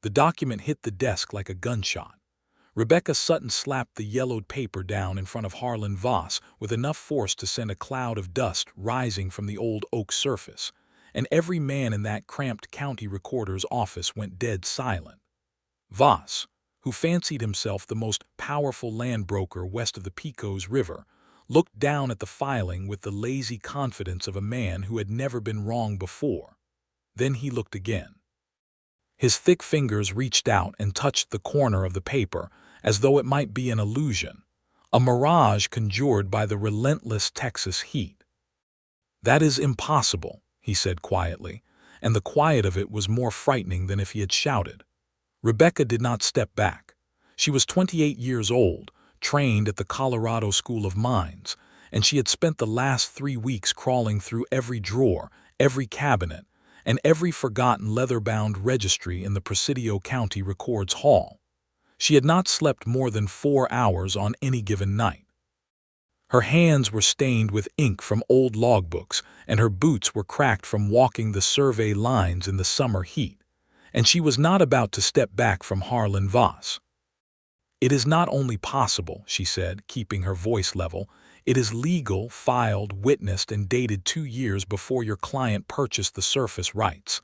The document hit the desk like a gunshot. Rebecca Sutton slapped the yellowed paper down in front of Harlan Voss with enough force to send a cloud of dust rising from the old oak surface, and every man in that cramped county recorder's office went dead silent. Voss, who fancied himself the most powerful land broker west of the Pecos River, looked down at the filing with the lazy confidence of a man who had never been wrong before. Then he looked again. His thick fingers reached out and touched the corner of the paper as though it might be an illusion, a mirage conjured by the relentless Texas heat. "That is impossible," he said quietly, and the quiet of it was more frightening than if he had shouted. Rebecca did not step back. She was 28 years old, trained at the Colorado School of Mines, and she had spent the last 3 weeks crawling through every drawer, every cabinet, and every forgotten leather-bound registry in the Presidio County Records Hall. She had not slept more than 4 hours on any given night. Her hands were stained with ink from old logbooks, and her boots were cracked from walking the survey lines in the summer heat, and she was not about to step back from Harlan Voss. "It is not only possible," she said, keeping her voice level, "it is legal, filed, witnessed, and dated 2 years before your client purchased the surface rights.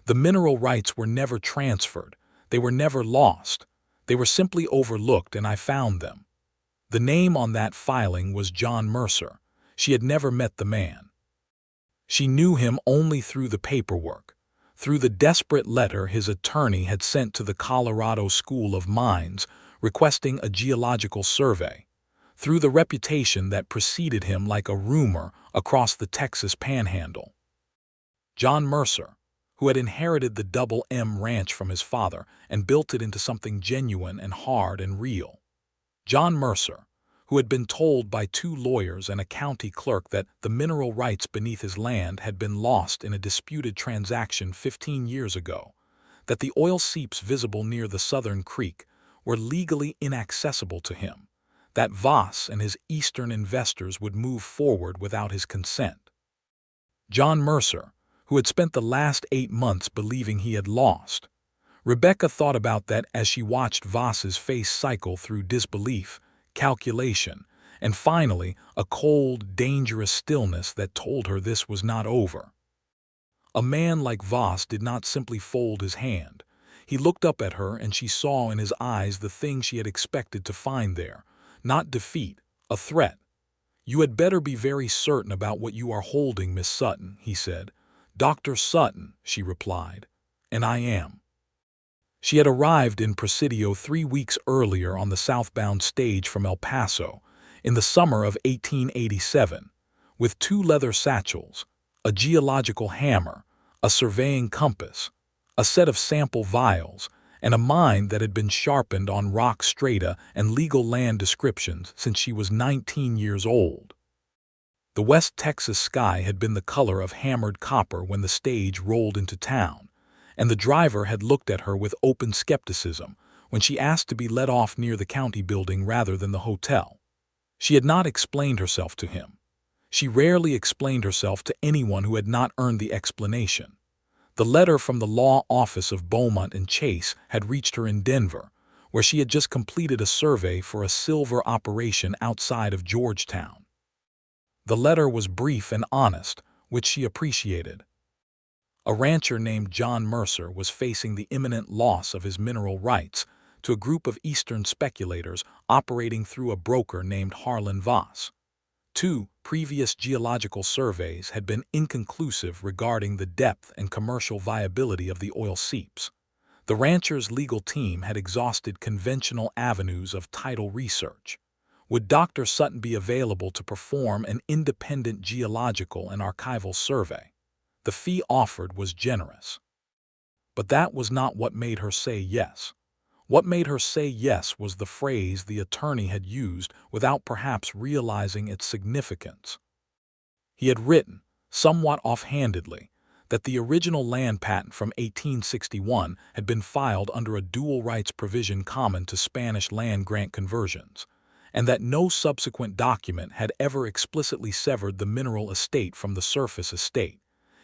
The mineral rights were never transferred. They were never lost. They were simply overlooked, and I found them." The name on that filing was John Mercer. She had never met the man. She knew him only through the paperwork, through the desperate letter his attorney had sent to the Colorado School of Mines requesting a geological survey, through the reputation that preceded him like a rumor across the Texas Panhandle. John Mercer, who had inherited the Double M Ranch from his father and built it into something genuine and hard and real. John Mercer, who had been told by 2 lawyers and a county clerk that the mineral rights beneath his land had been lost in a disputed transaction 15 years ago, that the oil seeps visible near the Southern Creek were legally inaccessible to him, that Voss and his Eastern investors would move forward without his consent. John Mercer, who had spent the last 8 months believing he had lost. Rebecca thought about that as she watched Voss's face cycle through disbelief, calculation, and finally a cold, dangerous stillness that told her this was not over. A man like Voss did not simply fold his hand. He looked up at her, and she saw in his eyes the thing she had expected to find there, not defeat, a threat. "You had better be very certain about what you are holding, Miss Sutton," he said. "Dr. Sutton," she replied, "and I am." She had arrived in Presidio 3 weeks earlier on the southbound stage from El Paso, in the summer of 1887, with 2 leather satchels, a geological hammer, a surveying compass, a set of sample vials, and a mind that had been sharpened on rock strata and legal land descriptions since she was 19 years old. The West Texas sky had been the color of hammered copper when the stage rolled into town, and the driver had looked at her with open skepticism when she asked to be let off near the county building rather than the hotel. She had not explained herself to him. She rarely explained herself to anyone who had not earned the explanation. The letter from the law office of Beaumont and Chase had reached her in Denver, where she had just completed a survey for a silver operation outside of Georgetown. The letter was brief and honest, which she appreciated. A rancher named John Mercer was facing the imminent loss of his mineral rights to a group of Eastern speculators operating through a broker named Harlan Voss. 2 previous geological surveys had been inconclusive regarding the depth and commercial viability of the oil seeps. The rancher's legal team had exhausted conventional avenues of title research. Would Dr. Sutton be available to perform an independent geological and archival survey? The fee offered was generous. But that was not what made her say yes. What made her say yes was the phrase the attorney had used without perhaps realizing its significance. He had written, somewhat offhandedly, that the original land patent from 1861 had been filed under a dual rights provision common to Spanish land grant conversions, and that no subsequent document had ever explicitly severed the mineral estate from the surface estate,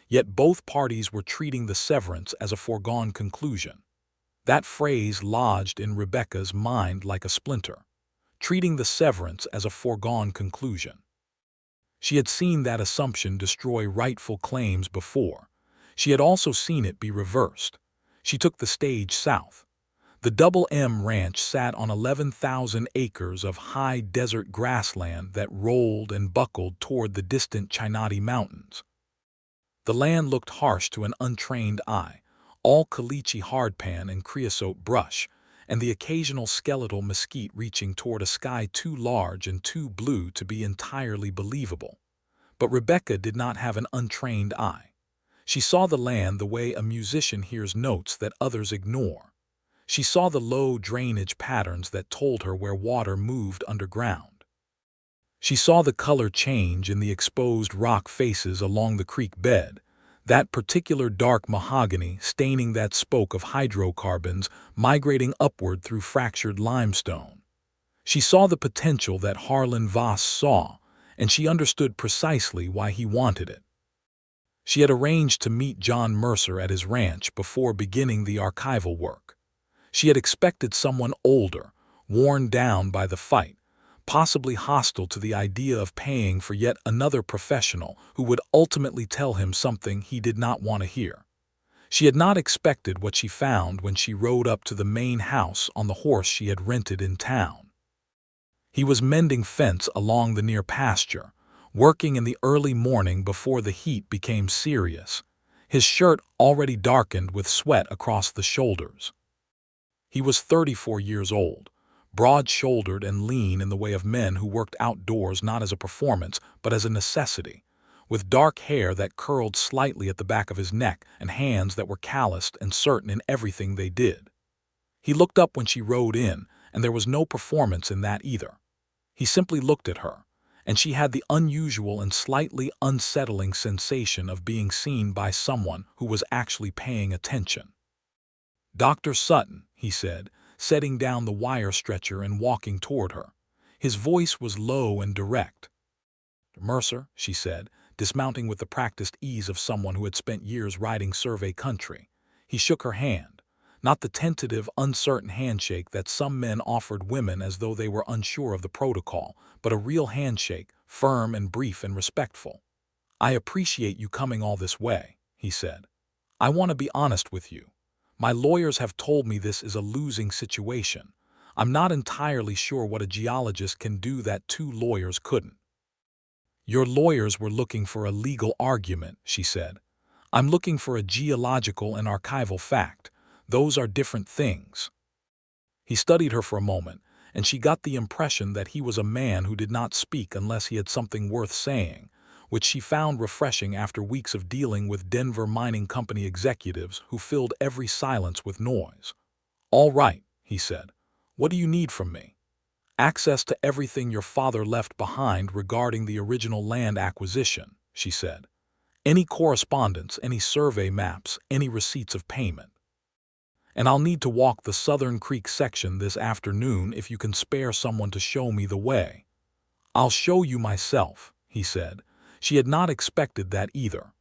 yet both parties were treating the severance as a foregone conclusion. That phrase lodged in Rebecca's mind like a splinter, treating the severance as a foregone conclusion. She had seen that assumption destroy rightful claims before. She had also seen it be reversed. She took the stage south. The Double M Ranch sat on 11,000 acres of high desert grassland that rolled and buckled toward the distant Chinati Mountains. The land looked harsh to an untrained eye, all caliche hardpan and creosote brush, and the occasional skeletal mesquite reaching toward a sky too large and too blue to be entirely believable. But Rebecca did not have an untrained eye. She saw the land the way a musician hears notes that others ignore. She saw the low drainage patterns that told her where water moved underground. She saw the color change in the exposed rock faces along the creek bed, that particular dark mahogany staining that spoke of hydrocarbons migrating upward through fractured limestone. She saw the potential that Harlan Voss saw, and she understood precisely why he wanted it. She had arranged to meet John Mercer at his ranch before beginning the archival work. She had expected someone older, worn down by the fight, possibly hostile to the idea of paying for yet another professional who would ultimately tell him something he did not want to hear. She had not expected what she found when she rode up to the main house on the horse she had rented in town. He was mending fence along the near pasture, working in the early morning before the heat became serious, his shirt already darkened with sweat across the shoulders. He was 34 years old, broad-shouldered and lean in the way of men who worked outdoors not as a performance but as a necessity, with dark hair that curled slightly at the back of his neck and hands that were calloused and certain in everything they did. He looked up when she rode in, and there was no performance in that either. He simply looked at her, and she had the unusual and slightly unsettling sensation of being seen by someone who was actually paying attention. "Dr. Sutton," he said, setting down the wire stretcher and walking toward her. His voice was low and direct. "Mercer," she said, dismounting with the practiced ease of someone who had spent years riding survey country. He shook her hand, not the tentative, uncertain handshake that some men offered women as though they were unsure of the protocol, but a real handshake, firm and brief and respectful. "I appreciate you coming all this way," he said. "I want to be honest with you. My lawyers have told me this is a losing situation. I'm not entirely sure what a geologist can do that 2 lawyers couldn't." "Your lawyers were looking for a legal argument," she said. "I'm looking for a geological and archival fact. Those are different things." He studied her for a moment, and she got the impression that he was a man who did not speak unless he had something worth saying, which she found refreshing after weeks of dealing with Denver Mining Company executives who filled every silence with noise. "All right," he said. "What do you need from me?" "Access to everything your father left behind regarding the original land acquisition," she said. "Any correspondence, any survey maps, any receipts of payment. And I'll need to walk the Southern Creek section this afternoon if you can spare someone to show me the way." "I'll show you myself," he said. She had not expected that either.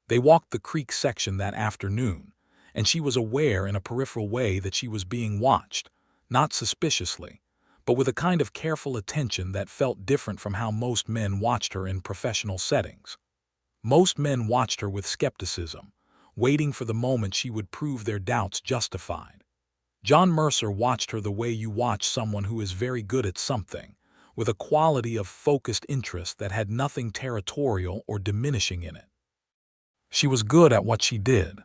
They walked the creek section that afternoon, and she was aware in a peripheral way that she was being watched, not suspiciously, but with a kind of careful attention that felt different from how most men watched her in professional settings. Most men watched her with skepticism, waiting for the moment she would prove their doubts justified. John Mercer watched her the way you watch someone who is very good at something, with a quality of focused interest that had nothing territorial or diminishing in it. She was good at what she did.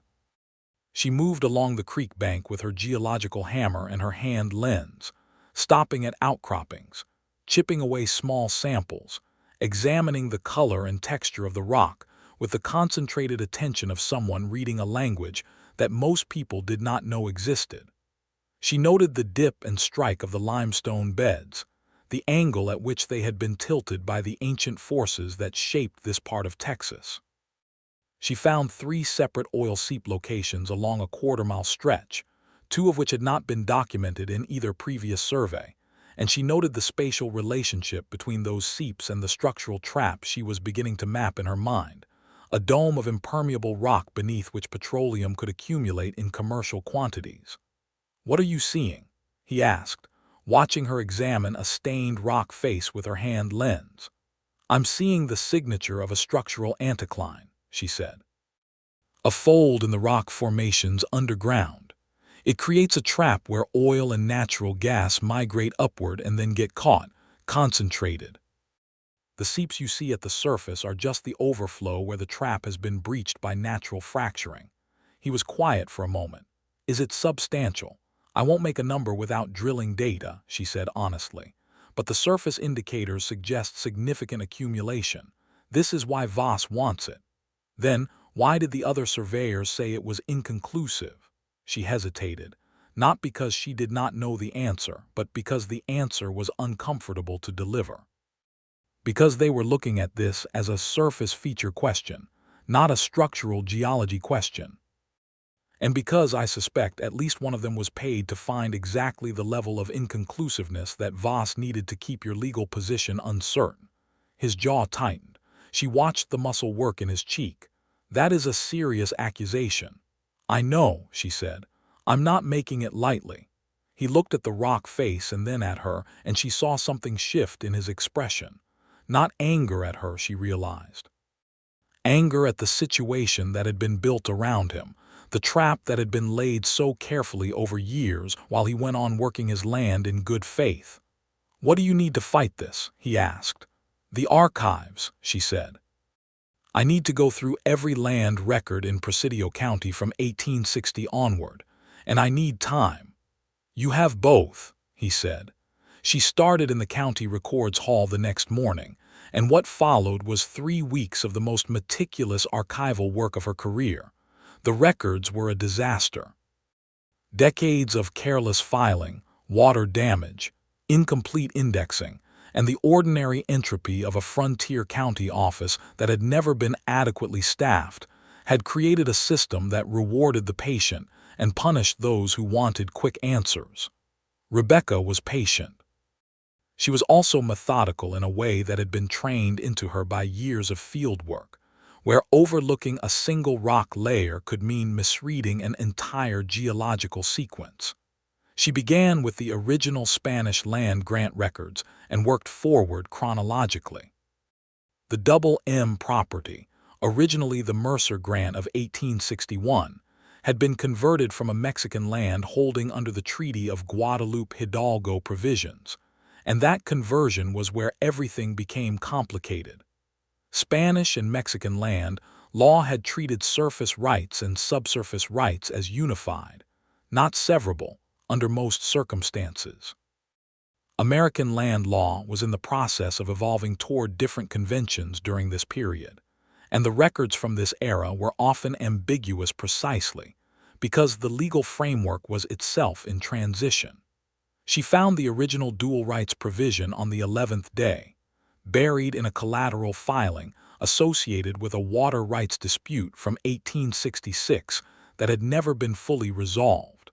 She moved along the creek bank with her geological hammer and her hand lens, stopping at outcroppings, chipping away small samples, examining the color and texture of the rock with the concentrated attention of someone reading a language that most people did not know existed. She noted the dip and strike of the limestone beds, the angle at which they had been tilted by the ancient forces that shaped this part of Texas. She found 3 separate oil-seep locations along a quarter-mile stretch, 2 of which had not been documented in either previous survey, and she noted the spatial relationship between those seeps and the structural trap she was beginning to map in her mind, a dome of impermeable rock beneath which petroleum could accumulate in commercial quantities. "What are you seeing?" he asked, watching her examine a stained rock face with her hand lens. "I'm seeing the signature of a structural anticline," she said. "A fold in the rock formations underground. It creates a trap where oil and natural gas migrate upward and then get caught, concentrated. The seeps you see at the surface are just the overflow where the trap has been breached by natural fracturing." He was quiet for a moment. "Is it substantial? I won't make a number without drilling data," she said honestly. "But the surface indicators suggest significant accumulation. This is why Voss wants it." "Then, why did the other surveyors say it was inconclusive?" She hesitated, not because she did not know the answer, but because the answer was uncomfortable to deliver. Because they were looking at this as a surface feature question, not a structural geology question. And because I suspect at least one of them was paid to find exactly the level of inconclusiveness that Voss needed to keep your legal position uncertain. His jaw tightened. She watched the muscle work in his cheek. "That is a serious accusation." "I know," she said. "I'm not making it lightly." He looked at the rock face and then at her, and she saw something shift in his expression. Not anger at her, she realized. Anger at the situation that had been built around him, the trap that had been laid so carefully over years while he went on working his land in good faith. "What do you need to fight this?" he asked. "The archives," she said. "I need to go through every land record in Presidio County from 1860 onward, and I need time." "You have both," he said. She started in the county records hall the next morning, and what followed was 3 weeks of the most meticulous archival work of her career. The records were a disaster. Decades of careless filing, water damage, incomplete indexing, and the ordinary entropy of a frontier county office that had never been adequately staffed had created a system that rewarded the patient and punished those who wanted quick answers. Rebecca was patient. She was also methodical in a way that had been trained into her by years of field work, where overlooking a single rock layer could mean misreading an entire geological sequence. She began with the original Spanish land grant records and worked forward chronologically. The Double M property, originally the Mercer grant of 1861, had been converted from a Mexican land holding under the Treaty of Guadalupe Hidalgo provisions, and that conversion was where everything became complicated. Spanish and Mexican land law had treated surface rights and subsurface rights as unified, not severable, under most circumstances. American land law was in the process of evolving toward different conventions during this period, and the records from this era were often ambiguous precisely because the legal framework was itself in transition. She found the original dual rights provision on the 11th day, buried in a collateral filing associated with a water rights dispute from 1866 that had never been fully resolved.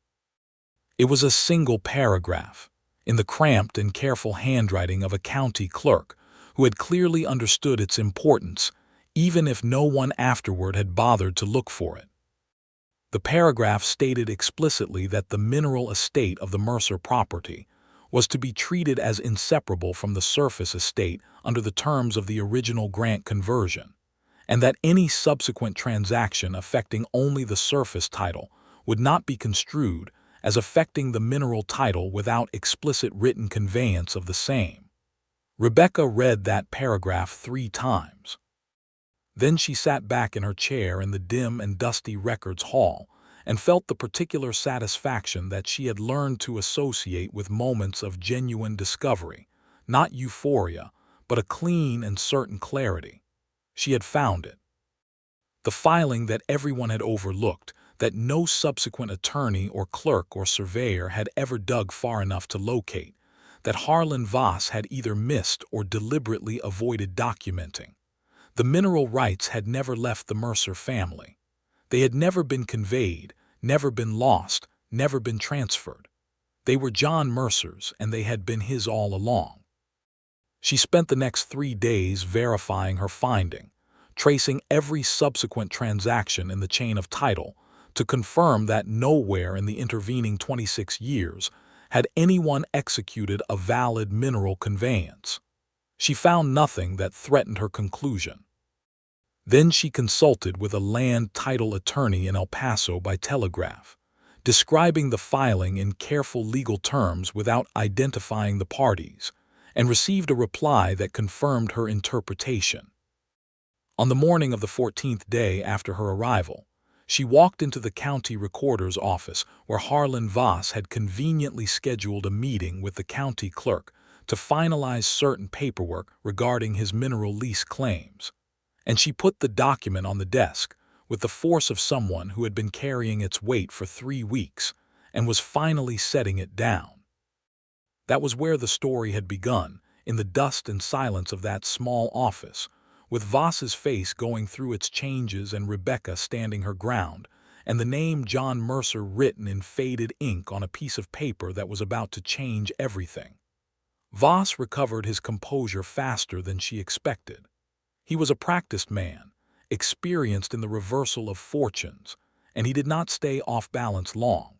It was a single paragraph, in the cramped and careful handwriting of a county clerk who had clearly understood its importance, even if no one afterward had bothered to look for it. The paragraph stated explicitly that the mineral estate of the Mercer property was to be treated as inseparable from the surface estate under the terms of the original grant conversion, and that any subsequent transaction affecting only the surface title would not be construed as affecting the mineral title without explicit written conveyance of the same. Rebecca read that paragraph 3 times. Then she sat back in her chair in the dim and dusty records hall and felt the particular satisfaction that she had learned to associate with moments of genuine discovery, not euphoria, but a clean and certain clarity. She had found it. The filing that everyone had overlooked, that no subsequent attorney or clerk or surveyor had ever dug far enough to locate, that Harlan Voss had either missed or deliberately avoided documenting. The mineral rights had never left the Mercer family. They had never been conveyed, never been lost, never been transferred. They were John Mercer's, and they had been his all along. She spent the next 3 days verifying her finding, tracing every subsequent transaction in the chain of title to confirm that nowhere in the intervening 26 years had anyone executed a valid mineral conveyance. She found nothing that threatened her conclusion. Then she consulted with a land title attorney in El Paso by telegraph, describing the filing in careful legal terms without identifying the parties, and received a reply that confirmed her interpretation. On the morning of the 14th day after her arrival, she walked into the county recorder's office where Harlan Voss had conveniently scheduled a meeting with the county clerk to finalize certain paperwork regarding his mineral lease claims. And she put the document on the desk with the force of someone who had been carrying its weight for 3 weeks and was finally setting it down. That was where the story had begun, in the dust and silence of that small office, with Voss's face going through its changes and Rebecca standing her ground, and the name John Mercer written in faded ink on a piece of paper that was about to change everything. Voss recovered his composure faster than she expected. He was a practiced man, experienced in the reversal of fortunes, and he did not stay off balance long.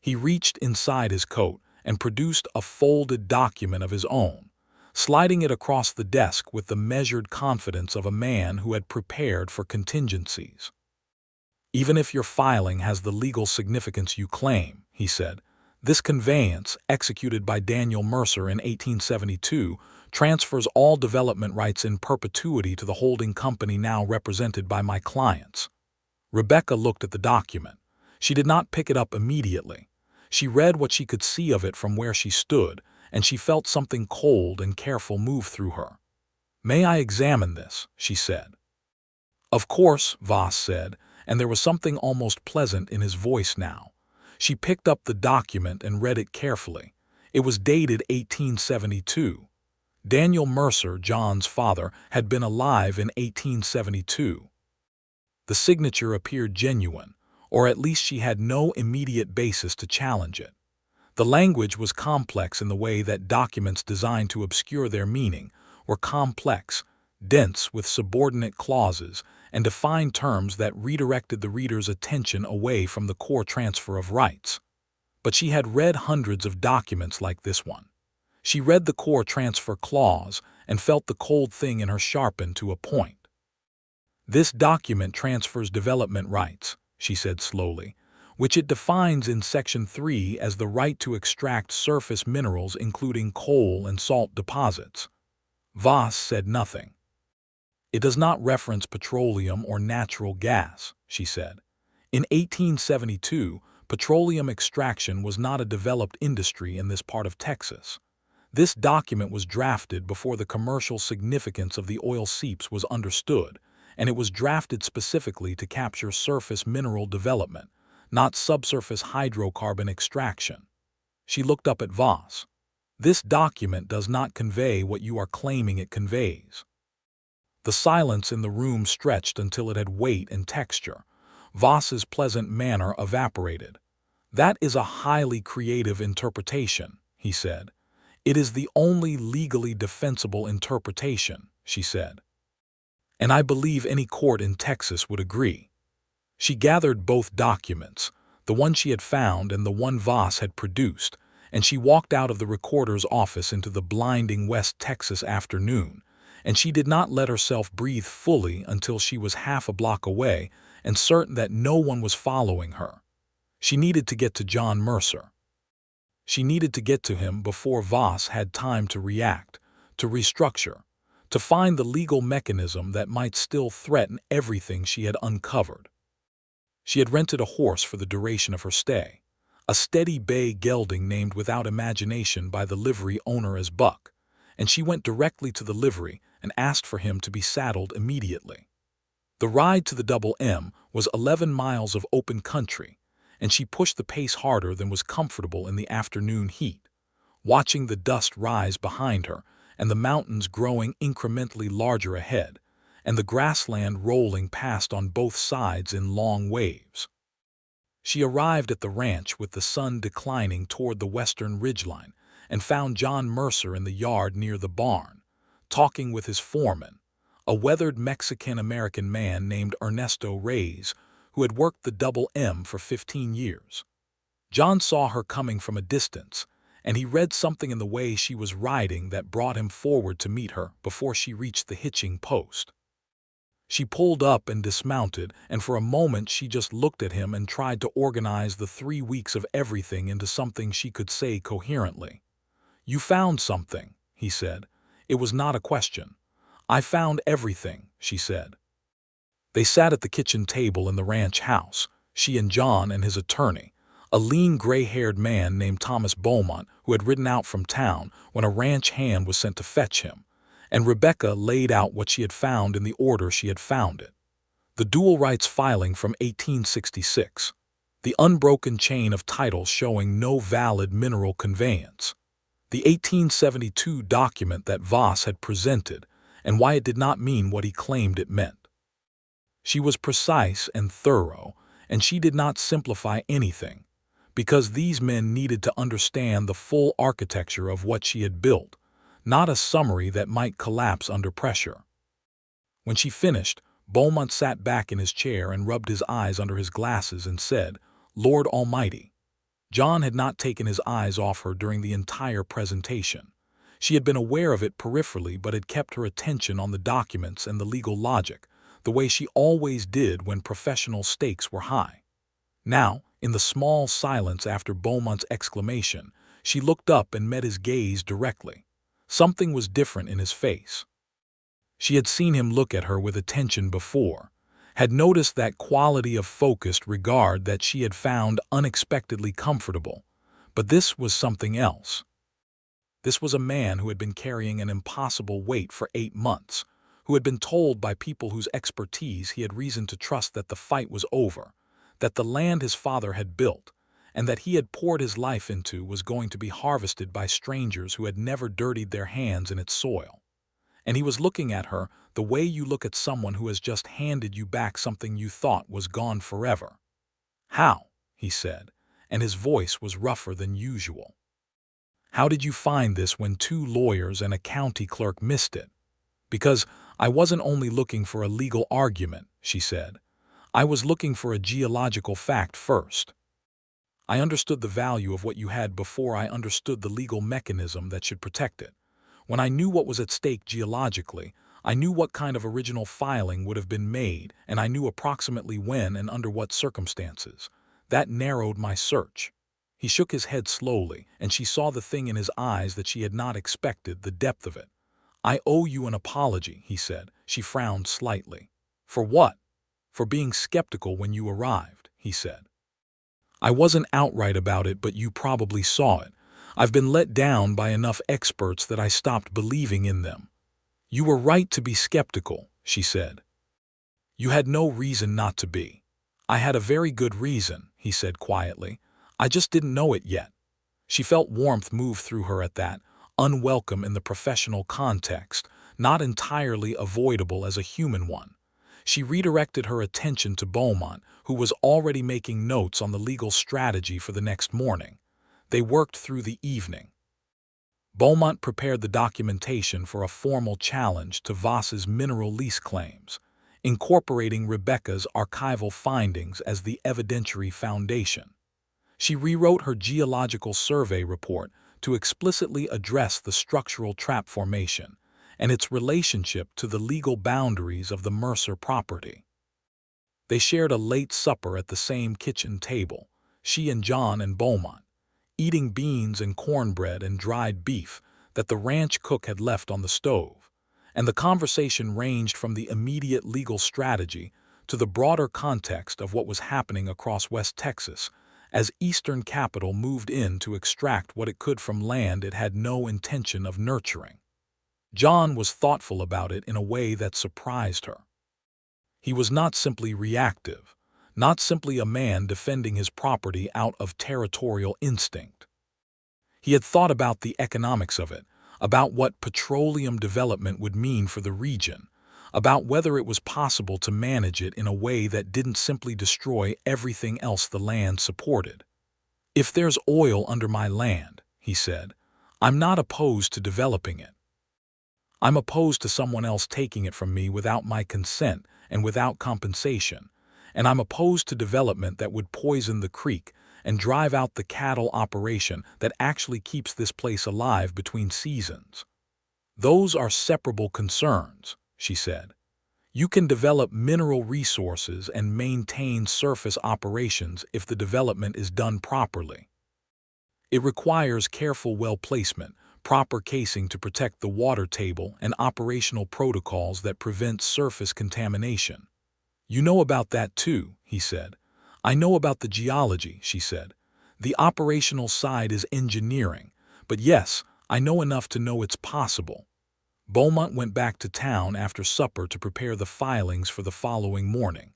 He reached inside his coat and produced a folded document of his own, sliding it across the desk with the measured confidence of a man who had prepared for contingencies. "Even if your filing has the legal significance you claim," he said, "this conveyance, executed by Daniel Mercer in 1872, transfers all development rights in perpetuity to the holding company now represented by my clients." Rebecca looked at the document. She did not pick it up immediately. She read what she could see of it from where she stood, and she felt something cold and careful move through her. "May I examine this?" she said. "Of course," Voss said, and there was something almost pleasant in his voice now. She picked up the document and read it carefully. It was dated 1872. Daniel Mercer, John's father, had been alive in 1872. The signature appeared genuine, or at least she had no immediate basis to challenge it. The language was complex in the way that documents designed to obscure their meaning were complex, dense with subordinate clauses and defined terms that redirected the reader's attention away from the core transfer of rights. But she had read hundreds of documents like this one. She read the core transfer clause and felt the cold thing in her sharpen to a point. "This document transfers development rights," she said slowly, "which it defines in Section 3 as the right to extract surface minerals including coal and salt deposits." Voss said nothing. "It does not reference petroleum or natural gas," she said. "In 1872, petroleum extraction was not a developed industry in this part of Texas. This document was drafted before the commercial significance of the oil-seeps was understood, and it was drafted specifically to capture surface mineral development, not subsurface hydrocarbon extraction." She looked up at Voss. "This document does not convey what you are claiming it conveys." The silence in the room stretched until it had weight and texture. Voss's pleasant manner evaporated. "That is a highly creative interpretation," he said. "It is the only legally defensible interpretation," she said. "And I believe any court in Texas would agree." She gathered both documents, the one she had found and the one Voss had produced, and she walked out of the recorder's office into the blinding West Texas afternoon, and she did not let herself breathe fully until she was half a block away and certain that no one was following her. She needed to get to John Mercer. She needed to get to him before Voss had time to react, to restructure, to find the legal mechanism that might still threaten everything she had uncovered. She had rented a horse for the duration of her stay, a steady bay gelding named without imagination by the livery owner as Buck, and she went directly to the livery and asked for him to be saddled immediately. The ride to the Double M was 11 miles of open country, and she pushed the pace harder than was comfortable in the afternoon heat, watching the dust rise behind her and the mountains growing incrementally larger ahead, and the grassland rolling past on both sides in long waves. She arrived at the ranch with the sun declining toward the western ridgeline and found John Mercer in the yard near the barn, talking with his foreman, a weathered Mexican-American man named Ernesto Reyes, who had worked the Double M for 15 years. John saw her coming from a distance, and he read something in the way she was riding that brought him forward to meet her before she reached the hitching post. She pulled up and dismounted, and for a moment she just looked at him and tried to organize the 3 weeks of everything into something she could say coherently. "You found something," he said. It was not a question. "I found everything," she said. They sat at the kitchen table in the ranch house, she and John and his attorney, a lean gray-haired man named Thomas Beaumont who had ridden out from town when a ranch hand was sent to fetch him, and Rebecca laid out what she had found in the order she had found it. The dual rights filing from 1866, the unbroken chain of titles showing no valid mineral conveyance, the 1872 document that Voss had presented, and why it did not mean what he claimed it meant. She was precise and thorough, and she did not simplify anything, because these men needed to understand the full architecture of what she had built, not a summary that might collapse under pressure. When she finished, Beaumont sat back in his chair and rubbed his eyes under his glasses and said, "Lord Almighty." John had not taken his eyes off her during the entire presentation. She had been aware of it peripherally but had kept her attention on the documents and the legal logic, the way she always did when professional stakes were high. Now, in the small silence after Beaumont's exclamation, she looked up and met his gaze directly. Something was different in his face. She had seen him look at her with attention before, had noticed that quality of focused regard that she had found unexpectedly comfortable, but this was something else. This was a man who had been carrying an impossible weight for 8 months, who had been told by people whose expertise he had reason to trust that the fight was over, that the land his father had built, and that he had poured his life into was going to be harvested by strangers who had never dirtied their hands in its soil. And he was looking at her the way you look at someone who has just handed you back something you thought was gone forever. "How?" he said, and his voice was rougher than usual. "How did you find this when 2 lawyers and a county clerk missed it?" "Because I wasn't only looking for a legal argument," she said. "I was looking for a geological fact first. I understood the value of what you had before I understood the legal mechanism that should protect it. When I knew what was at stake geologically, I knew what kind of original filing would have been made, and I knew approximately when and under what circumstances. That narrowed my search." He shook his head slowly, and she saw the thing in his eyes that she had not expected, the depth of it. "I owe you an apology," he said. She frowned slightly. "For what?" "For being skeptical when you arrived," he said. "I wasn't outright about it, but you probably saw it. I've been let down by enough experts that I stopped believing in them." "You were right to be skeptical," she said. "You had no reason not to be." "I had a very good reason," he said quietly. "I just didn't know it yet." She felt warmth move through her at that, unwelcome in the professional context, not entirely avoidable as a human one. She redirected her attention to Beaumont, who was already making notes on the legal strategy for the next morning. They worked through the evening. Beaumont prepared the documentation for a formal challenge to Voss's mineral lease claims, incorporating Rebecca's archival findings as the evidentiary foundation. She rewrote her geological survey report to explicitly address the structural trap formation and its relationship to the legal boundaries of the Mercer property. They shared a late supper at the same kitchen table, she and John and Beaumont, eating beans and cornbread and dried beef that the ranch cook had left on the stove, and the conversation ranged from the immediate legal strategy to the broader context of what was happening across West Texas as Eastern capital moved in to extract what it could from land it had no intention of nurturing. John was thoughtful about it in a way that surprised her. He was not simply reactive, not simply a man defending his property out of territorial instinct. He had thought about the economics of it, about what petroleum development would mean for the region, about whether it was possible to manage it in a way that didn't simply destroy everything else the land supported. "If there's oil under my land," he said, "I'm not opposed to developing it. I'm opposed to someone else taking it from me without my consent and without compensation, and I'm opposed to development that would poison the creek and drive out the cattle operation that actually keeps this place alive between seasons. Those are separable concerns, she said. You can develop mineral resources and maintain surface operations if the development is done properly. It requires careful well placement, proper casing to protect the water table, and operational protocols that prevent surface contamination. You know about that too, he said. I know about the geology, she said. The operational side is engineering, but yes, I know enough to know it's possible. Beaumont went back to town after supper to prepare the filings for the following morning.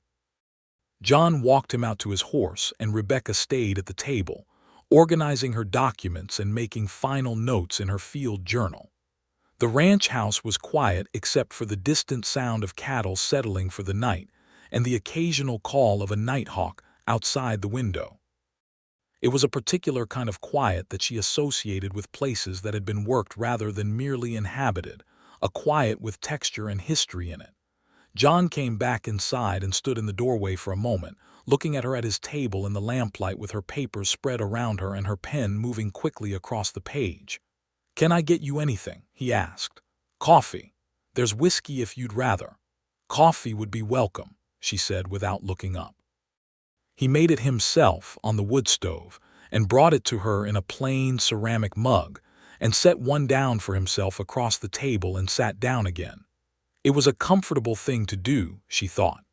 John walked him out to his horse, and Rebecca stayed at the table, organizing her documents and making final notes in her field journal. The ranch house was quiet except for the distant sound of cattle settling for the night and the occasional call of a nighthawk outside the window. It was a particular kind of quiet that she associated with places that had been worked rather than merely inhabited, a quiet with texture and history in it. John came back inside and stood in the doorway for a moment, looking at her at his table in the lamplight with her papers spread around her and her pen moving quickly across the page. "Can I get you anything?" he asked. "Coffee. There's whiskey if you'd rather." "Coffee would be welcome," she said without looking up. He made it himself on the wood stove and brought it to her in a plain ceramic mug and set one down for himself across the table and sat down again. It was a comfortable thing to do, she thought.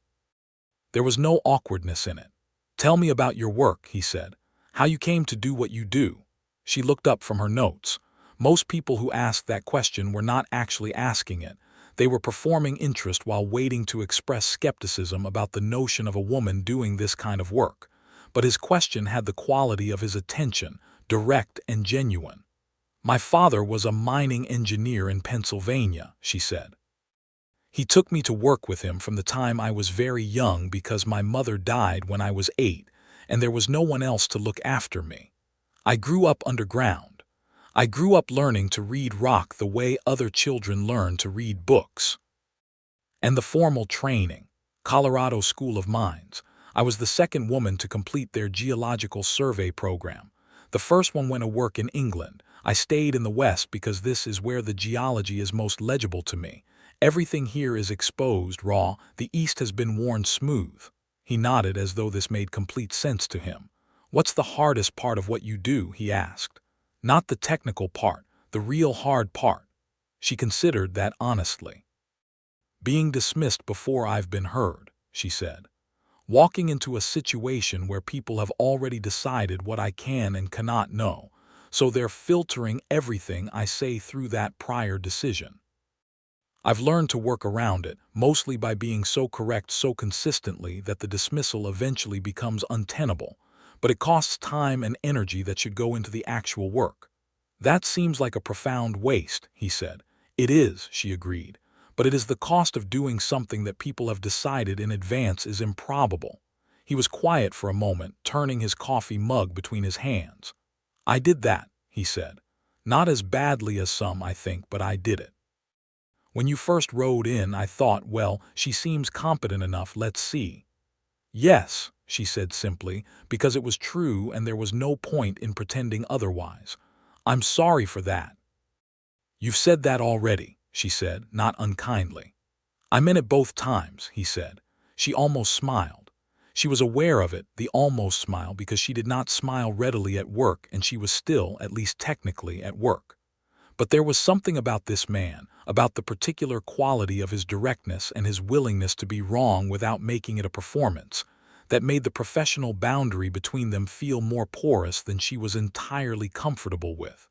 There was no awkwardness in it. "Tell me about your work," he said. "How you came to do what you do." She looked up from her notes. Most people who asked that question were not actually asking it. They were performing interest while waiting to express skepticism about the notion of a woman doing this kind of work. But his question had the quality of his attention, direct and genuine. "My father was a mining engineer in Pennsylvania," she said. "He took me to work with him from the time I was very young because my mother died when I was 8, and there was no one else to look after me. I grew up underground. I grew up learning to read rock the way other children learn to read books. And the formal training, Colorado School of Mines. I was the second woman to complete their geological survey program. The first one went to work in England. I stayed in the West because this is where the geology is most legible to me. Everything here is exposed, raw. The East has been worn smooth." He nodded as though this made complete sense to him. "What's the hardest part of what you do?" he asked. "Not the technical part, the real hard part." She considered that honestly. "Being dismissed before I've been heard," she said. "Walking into a situation where people have already decided what I can and cannot know, so they're filtering everything I say through that prior decision. I've learned to work around it, mostly by being so correct so consistently that the dismissal eventually becomes untenable, but it costs time and energy that should go into the actual work." "That seems like a profound waste," he said. "It is," she agreed, "but it is the cost of doing something that people have decided in advance is improbable." He was quiet for a moment, turning his coffee mug between his hands. "I did that," he said. "Not as badly as some, I think, but I did it. When you first rode in, I thought, well, she seems competent enough, let's see." "Yes," she said simply, because it was true and there was no point in pretending otherwise. "I'm sorry for that." "You've said that already," she said, not unkindly. "I meant it both times," he said. She almost smiled. She was aware of it, the almost smile, because she did not smile readily at work and she was still, at least technically, at work. But there was something about this man, about the particular quality of his directness and his willingness to be wrong without making it a performance, that made the professional boundary between them feel more porous than she was entirely comfortable with.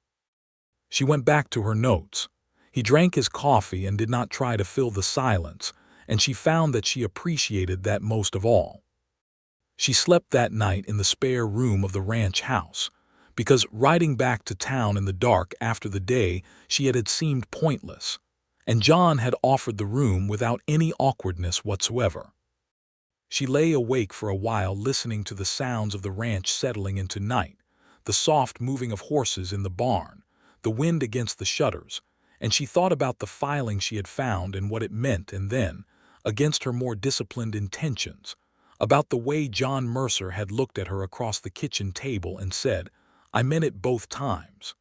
She went back to her notes. He drank his coffee and did not try to fill the silence, and she found that she appreciated that most of all. She slept that night in the spare room of the ranch house, because riding back to town in the dark after the day she had seemed pointless, and John had offered the room without any awkwardness whatsoever. She lay awake for a while listening to the sounds of the ranch settling into night, the soft moving of horses in the barn, the wind against the shutters, and she thought about the filing she had found and what it meant, and then, against her more disciplined intentions, about the way John Mercer had looked at her across the kitchen table and said, "I meant it both times."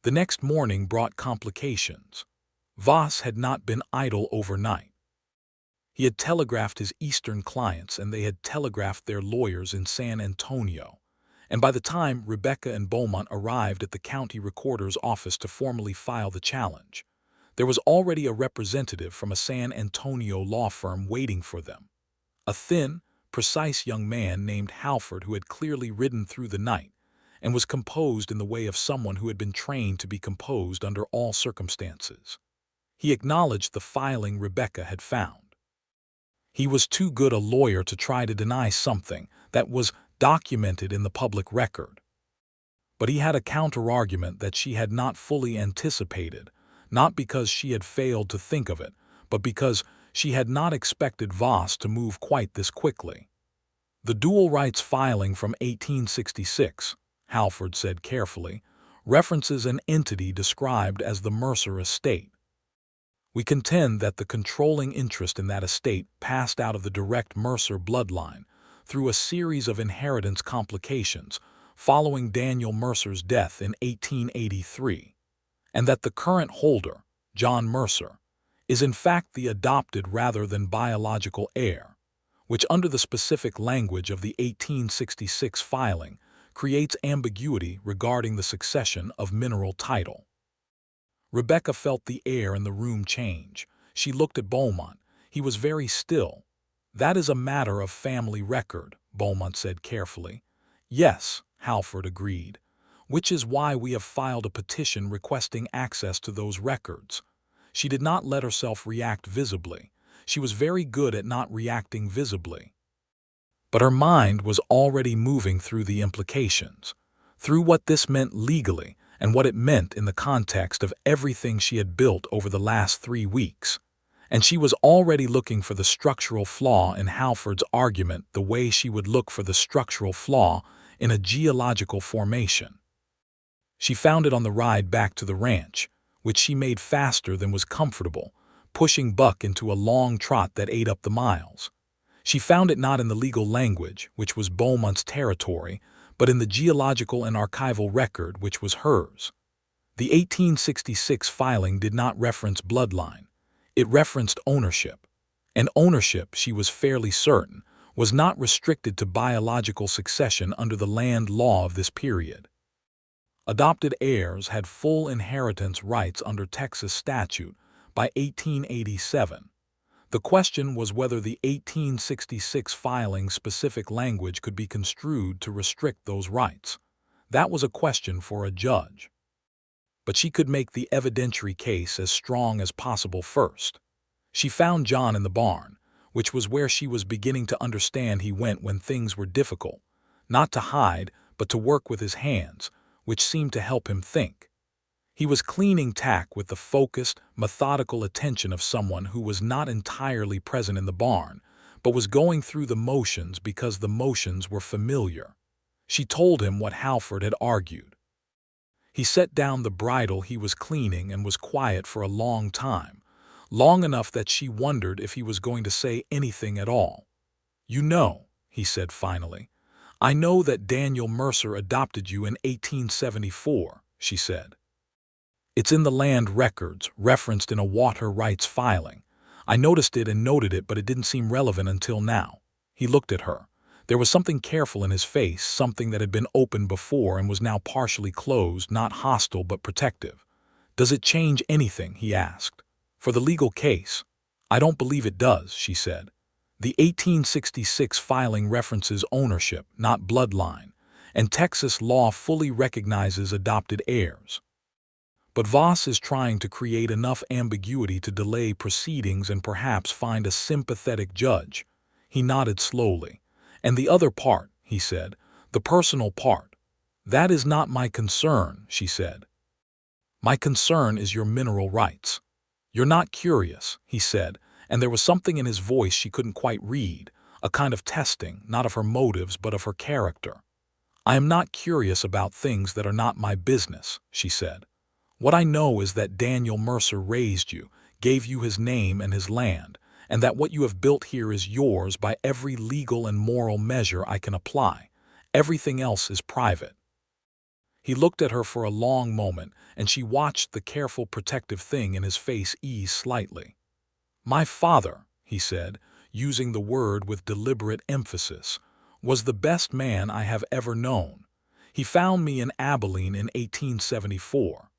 The next morning brought complications. Voss had not been idle overnight. He had telegraphed his Eastern clients, and they had telegraphed their lawyers in San Antonio. And by the time Rebecca and Beaumont arrived at the county recorder's office to formally file the challenge, there was already a representative from a San Antonio law firm waiting for them. A thin, precise young man named Halford, who had clearly ridden through the night and was composed in the way of someone who had been trained to be composed under all circumstances. He acknowledged the filing Rebecca had found. He was too good a lawyer to try to deny something that was documented in the public record. But he had a counter-argument that she had not fully anticipated, not because she had failed to think of it, but because she had not expected Voss to move quite this quickly. The dual rights filing from 1866, Halford said carefully, references an entity described as the Mercer estate. We contend that the controlling interest in that estate passed out of the direct Mercer bloodline through a series of inheritance complications following Daniel Mercer's death in 1883, and that the current holder, John Mercer, is in fact the adopted rather than biological heir, which under the specific language of the 1866 filing creates ambiguity regarding the succession of mineral title. Rebecca felt the air in the room change. She looked at Beaumont. He was very still. "That is a matter of family record," Beaumont said carefully. "Yes," Halford agreed, "which is why we have filed a petition requesting access to those records." She did not let herself react visibly. She was very good at not reacting visibly. But her mind was already moving through the implications, through what this meant legally, and what it meant in the context of everything she had built over the last 3 weeks. And she was already looking for the structural flaw in Halford's argument the way she would look for the structural flaw in a geological formation. She found it on the ride back to the ranch, which she made faster than was comfortable, pushing Buck into a long trot that ate up the miles. She found it not in the legal language, which was Beaumont's territory, but in the geological and archival record, which was hers. The 1866 filing did not reference bloodline. It referenced ownership. And ownership, she was fairly certain, was not restricted to biological succession under the land law of this period. Adopted heirs had full inheritance rights under Texas statute by 1887. The question was whether the 1866 filing's specific language could be construed to restrict those rights. That was a question for a judge. But she could make the evidentiary case as strong as possible first. She found John in the barn, which was where she was beginning to understand he went when things were difficult, not to hide, but to work with his hands, which seemed to help him think. He was cleaning tack with the focused, methodical attention of someone who was not entirely present in the barn, but was going through the motions because the motions were familiar. She told him what Halford had argued. He set down the bridle he was cleaning and was quiet for a long time, long enough that she wondered if he was going to say anything at all. "You know," he said finally, "I know that Daniel Mercer adopted you in 1874, she said. "It's in the land records, referenced in a water rights filing. I noticed it and noted it, but it didn't seem relevant until now." He looked at her. There was something careful in his face, something that had been open before and was now partially closed, not hostile but protective. "Does it change anything?" he asked. "For the legal case?" "I don't believe it does," she said. "The 1866 filing references ownership, not bloodline, and Texas law fully recognizes adopted heirs. But Voss is trying to create enough ambiguity to delay proceedings and perhaps find a sympathetic judge." He nodded slowly. "And the other part," he said, "the personal part. That is not my concern," she said. "My concern is your mineral rights." "You're not curious," he said, and there was something in his voice she couldn't quite read, a kind of testing, not of her motives but of her character. "I am not curious about things that are not my business," she said. What I know is that Daniel Mercer raised you, gave you his name and his land, and that what you have built here is yours by every legal and moral measure I can apply. Everything else is private." He looked at her for a long moment, and she watched the careful protective thing in his face ease slightly. "My father," he said, using the word with deliberate emphasis, "was the best man I have ever known. He found me in Abilene in 1874.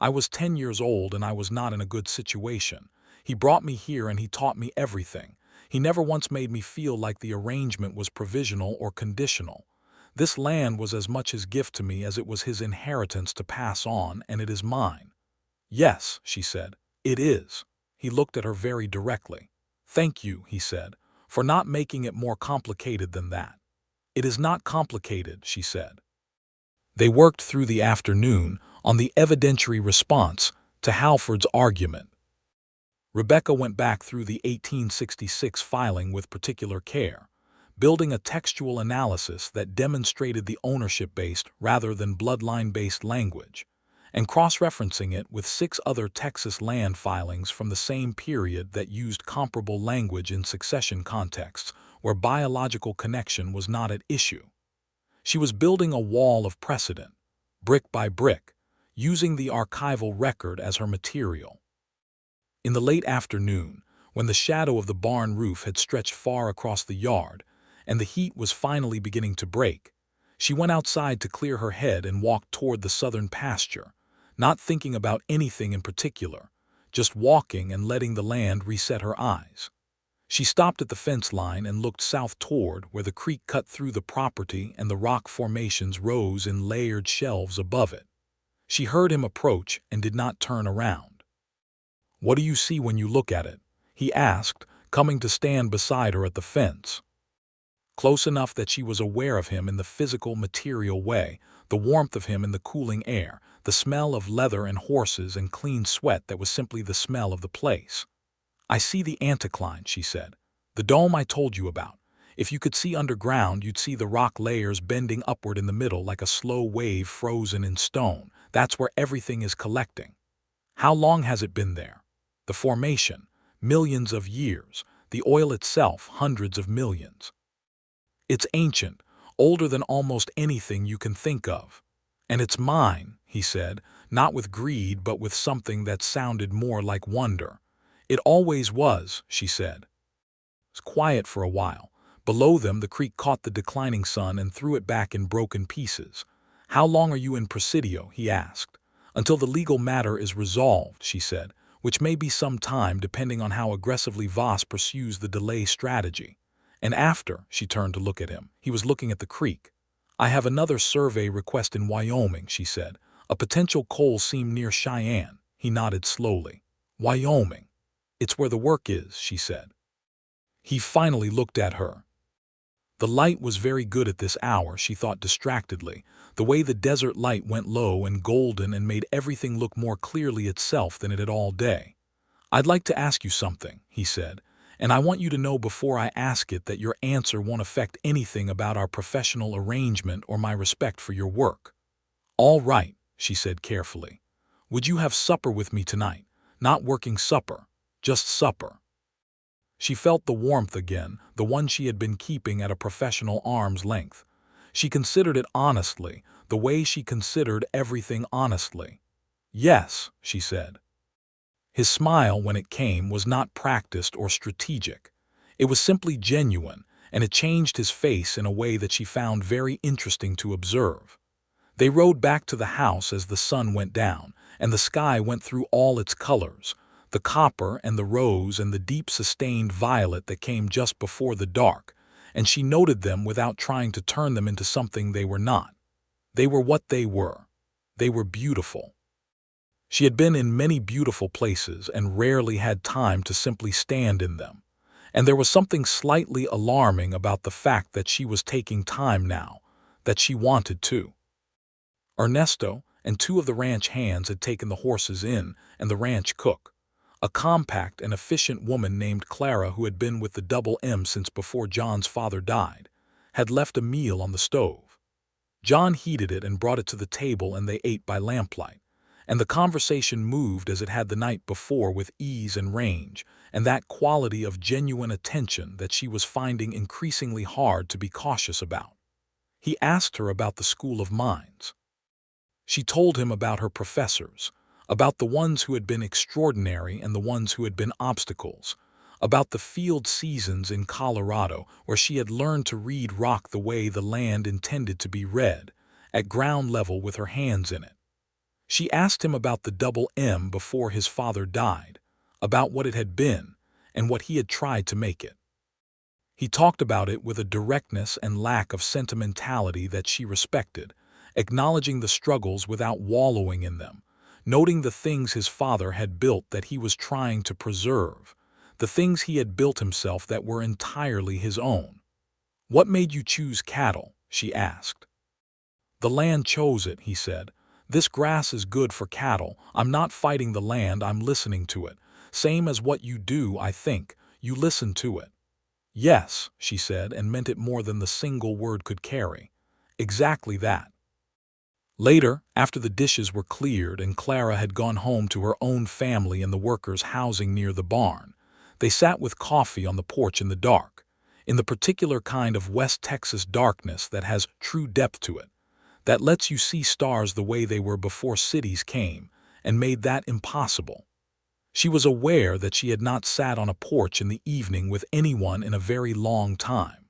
I was 10 years old and I was not in a good situation. He brought me here and he taught me everything. He never once made me feel like the arrangement was provisional or conditional. This land was as much his gift to me as it was his inheritance to pass on, and it is mine." "Yes," she said, "it is." He looked at her very directly. "Thank you," he said, "for not making it more complicated than that." "It is not complicated," she said. They worked through the afternoon on the evidentiary response to Halford's argument. Rebecca went back through the 1866 filing with particular care, building a textual analysis that demonstrated the ownership-based rather than bloodline-based language, and cross-referencing it with 6 other Texas land filings from the same period that used comparable language in succession contexts where biological connection was not at issue. She was building a wall of precedent, brick by brick, using the archival record as her material. In the late afternoon, when the shadow of the barn roof had stretched far across the yard and the heat was finally beginning to break, she went outside to clear her head and walked toward the southern pasture, not thinking about anything in particular, just walking and letting the land reset her eyes. She stopped at the fence line and looked south toward where the creek cut through the property and the rock formations rose in layered shelves above it. She heard him approach and did not turn around. "What do you see when you look at it?" he asked, coming to stand beside her at the fence. Close enough that she was aware of him in the physical, material way, the warmth of him in the cooling air, the smell of leather and horses and clean sweat that was simply the smell of the place. "I see the anticline," she said. "The dome I told you about. If you could see underground, you'd see the rock layers bending upward in the middle like a slow wave frozen in stone. That's where everything is collecting." "How long has it been there?" "The formation, millions of years. The oil itself, hundreds of millions. It's ancient, older than almost anything you can think of. And it's mine," he said, not with greed but with something that sounded more like wonder. "It always was," she said. It was quiet for a while. Below them, the creek caught the declining sun and threw it back in broken pieces. "How long are you in Presidio?" he asked. "Until the legal matter is resolved," she said, "which may be some time depending on how aggressively Voss pursues the delay strategy. And after," she turned to look at him. He was looking at the creek. "I have another survey request in Wyoming," she said. "A potential coal seam near Cheyenne." He nodded slowly. "Wyoming. It's where the work is," she said. He finally looked at her. The light was very good at this hour, she thought distractedly, the way the desert light went low and golden and made everything look more clearly itself than it had all day. "I'd like to ask you something," he said, "and I want you to know before I ask it that your answer won't affect anything about our professional arrangement or my respect for your work." "All right," she said carefully. "Would you have supper with me tonight? Not working supper, just supper." She felt the warmth again, the one she had been keeping at a professional arm's length. She considered it honestly, the way she considered everything honestly. "Yes," she said. His smile, when it came, was not practiced or strategic. It was simply genuine, and it changed his face in a way that she found very interesting to observe. They rode back to the house as the sun went down, and the sky went through all its colors, the copper and the rose and the deep sustained violet that came just before the dark, and she noted them without trying to turn them into something they were not. They were what they were. They were beautiful. She had been in many beautiful places and rarely had time to simply stand in them, and there was something slightly alarming about the fact that she was taking time now, that she wanted to. Ernesto and 2 of the ranch hands had taken the horses in, and the ranch cook, a compact and efficient woman named Clara who had been with the Double M since before John's father died, had left a meal on the stove. John heated it and brought it to the table and they ate by lamplight, and the conversation moved as it had the night before with ease and range, and that quality of genuine attention that she was finding increasingly hard to be cautious about. He asked her about the School of Mines. She told him about her professors, about the ones who had been extraordinary and the ones who had been obstacles, about the field seasons in Colorado where she had learned to read rock the way the land intended to be read, at ground level with her hands in it. She asked him about the double M before his father died, about what it had been, and what he had tried to make it. He talked about it with a directness and lack of sentimentality that she respected, acknowledging the struggles without wallowing in them, noting the things his father had built that he was trying to preserve, the things he had built himself that were entirely his own. "What made you choose cattle?" she asked. "The land chose it," he said. "This grass is good for cattle. I'm not fighting the land, I'm listening to it. Same as what you do, I think. You listen to it." "Yes," she said, and meant it more than the single word could carry. "Exactly that." Later, after the dishes were cleared and Clara had gone home to her own family in the workers' housing near the barn, they sat with coffee on the porch in the dark, in the particular kind of West Texas darkness that has true depth to it, that lets you see stars the way they were before cities came, and made that impossible. She was aware that she had not sat on a porch in the evening with anyone in a very long time.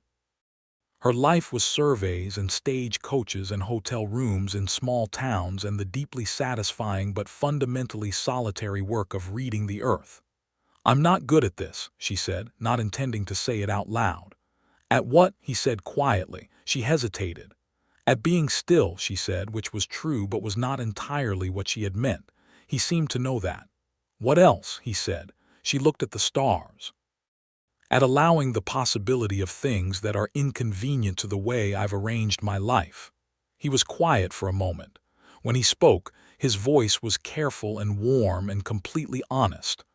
Her life was surveys and stage coaches and hotel rooms in small towns and the deeply satisfying but fundamentally solitary work of reading the earth. "I'm not good at this," she said, not intending to say it out loud. "At what?" he said quietly. She hesitated. "At being still," she said, which was true but was not entirely what she had meant. He seemed to know that. "What else?" he said. She looked at the stars. "At allowing the possibility of things that are inconvenient to the way I've arranged my life." He was quiet for a moment. When he spoke, his voice was careful and warm and completely honest.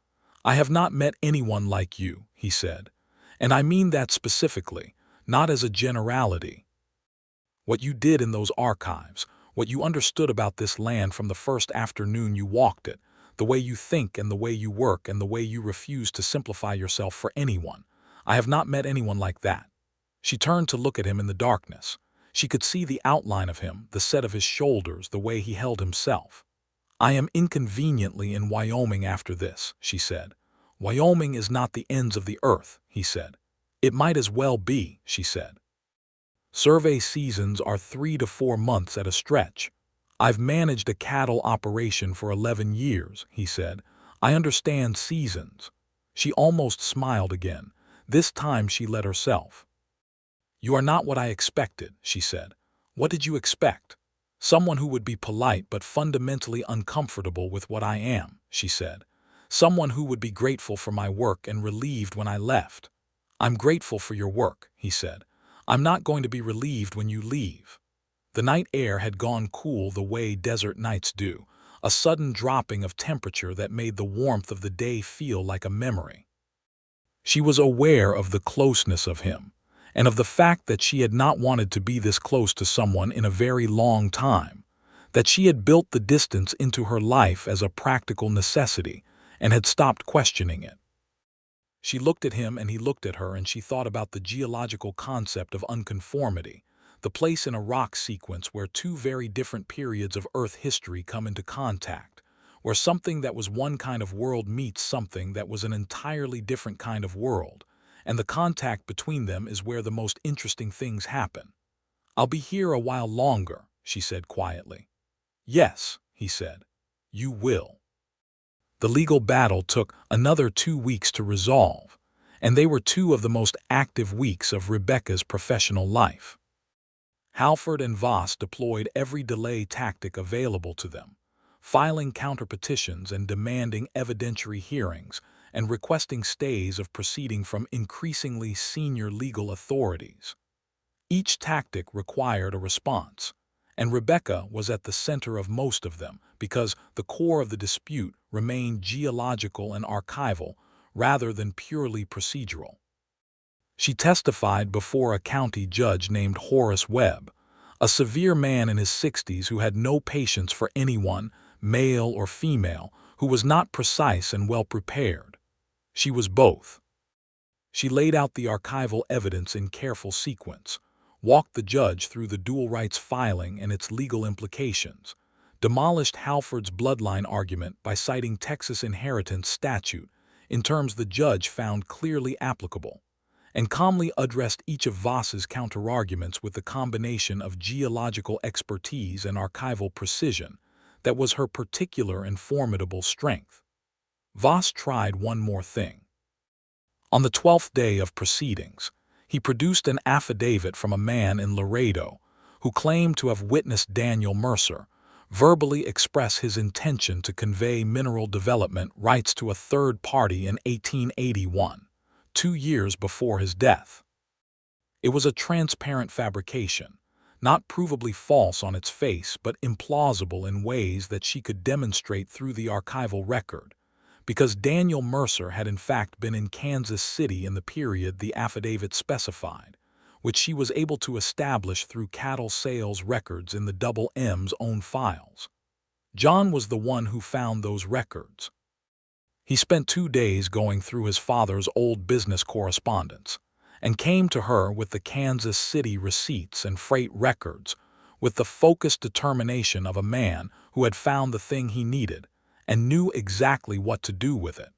"I have not met anyone like you," he said. "And I mean that specifically, not as a generality. What you did in those archives, what you understood about this land from the first afternoon you walked it, the way you think and the way you work and the way you refuse to simplify yourself for anyone. I have not met anyone like that." She turned to look at him in the darkness. She could see the outline of him, the set of his shoulders, the way he held himself. "I am inconveniently in Wyoming after this," she said. "Wyoming is not the ends of the earth," he said. "It might as well be," she said. "Survey seasons are 3 to 4 months at a stretch. I've managed a cattle operation for 11 years, he said. "I understand seasons." She almost smiled again. This time she let herself. "You are not what I expected," she said. "What did you expect?" "Someone who would be polite but fundamentally uncomfortable with what I am," she said. "Someone who would be grateful for my work and relieved when I left." "I'm grateful for your work," he said. "I'm not going to be relieved when you leave." The night air had gone cool the way desert nights do, a sudden dropping of temperature that made the warmth of the day feel like a memory. She was aware of the closeness of him, and of the fact that she had not wanted to be this close to someone in a very long time, that she had built the distance into her life as a practical necessity and had stopped questioning it. She looked at him and he looked at her, and she thought about the geological concept of unconformity, the place in a rock sequence where two very different periods of Earth history come into contact, where something that was one kind of world meets something that was an entirely different kind of world, and the contact between them is where the most interesting things happen. "I'll be here a while longer," she said quietly. "Yes," he said. "You will." The legal battle took another 2 weeks to resolve, and they were 2 of the most active weeks of Rebecca's professional life. Halford and Voss deployed every delay tactic available to them, filing counterpetitions and demanding evidentiary hearings and requesting stays of proceeding from increasingly senior legal authorities. Each tactic required a response, and Rebecca was at the center of most of them because the core of the dispute remained geological and archival rather than purely procedural. She testified before a county judge named Horace Webb, a severe man in his 60s who had no patience for anyone, male or female, who was not precise and well-prepared. She was both. She laid out the archival evidence in careful sequence, walked the judge through the dual rights filing and its legal implications, demolished Halford's bloodline argument by citing Texas inheritance statute in terms the judge found clearly applicable, and calmly addressed each of Voss's counterarguments with the combination of geological expertise and archival precision that was her particular and formidable strength. Voss tried one more thing. On the 12th day of proceedings, he produced an affidavit from a man in Laredo who claimed to have witnessed Daniel Mercer verbally express his intention to convey mineral development rights to a third party in 1881, 2 years before his death. It was a transparent fabrication, not provably false on its face but implausible in ways that she could demonstrate through the archival record, because Daniel Mercer had in fact been in Kansas City in the period the affidavit specified, which she was able to establish through cattle sales records in the Double M's own files. John was the one who found those records. He spent 2 days going through his father's old business correspondence and came to her with the Kansas City receipts and freight records with the focused determination of a man who had found the thing he needed and knew exactly what to do with it.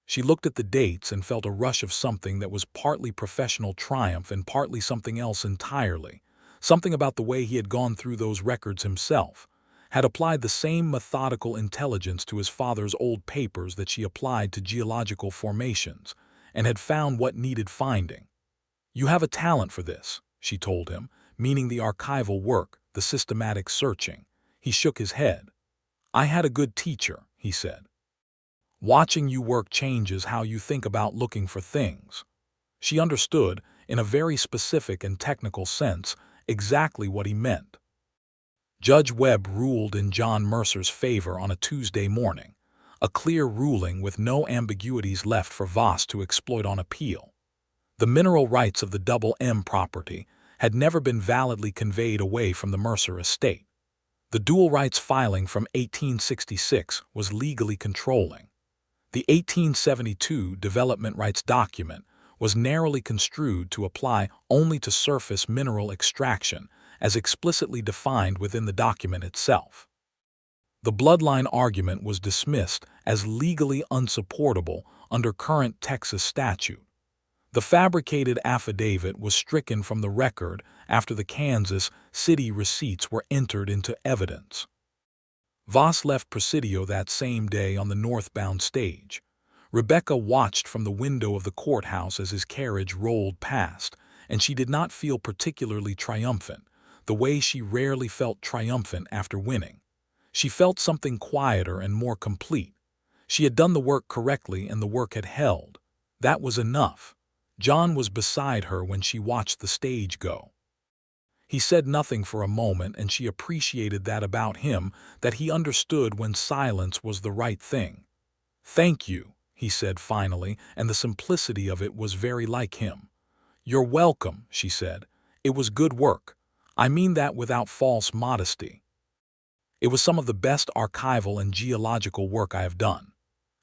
She looked at the dates and felt a rush of something that was partly professional triumph and partly something else entirely, something about the way he had gone through those records himself, had applied the same methodical intelligence to his father's old papers that she applied to geological formations, and had found what needed finding. "You have a talent for this," she told him, meaning the archival work, the systematic searching. He shook his head. "I had a good teacher," he said. "Watching you work changes how you think about looking for things." She understood, in a very specific and technical sense, exactly what he meant. Judge Webb ruled in John Mercer's favor on a Tuesday morning, a clear ruling with no ambiguities left for Voss to exploit on appeal. The mineral rights of the Double M property had never been validly conveyed away from the Mercer estate. The dual rights filing from 1866 was legally controlling. The 1872 development rights document was narrowly construed to apply only to surface mineral extraction as explicitly defined within the document itself. The bloodline argument was dismissed as legally unsupportable under current Texas statute. The fabricated affidavit was stricken from the record after the Kansas City receipts were entered into evidence. Voss left Presidio that same day on the northbound stage. Rebecca watched from the window of the courthouse as his carriage rolled past, and she did not feel particularly triumphant, the way she rarely felt triumphant after winning. She felt something quieter and more complete. She had done the work correctly and the work had held. That was enough. John was beside her when she watched the stage go. He said nothing for a moment, and she appreciated that about him, that he understood when silence was the right thing. "Thank you," he said finally, and the simplicity of it was very like him. "You're welcome," she said. "It was good work. I mean that without false modesty. It was some of the best archival and geological work I have done."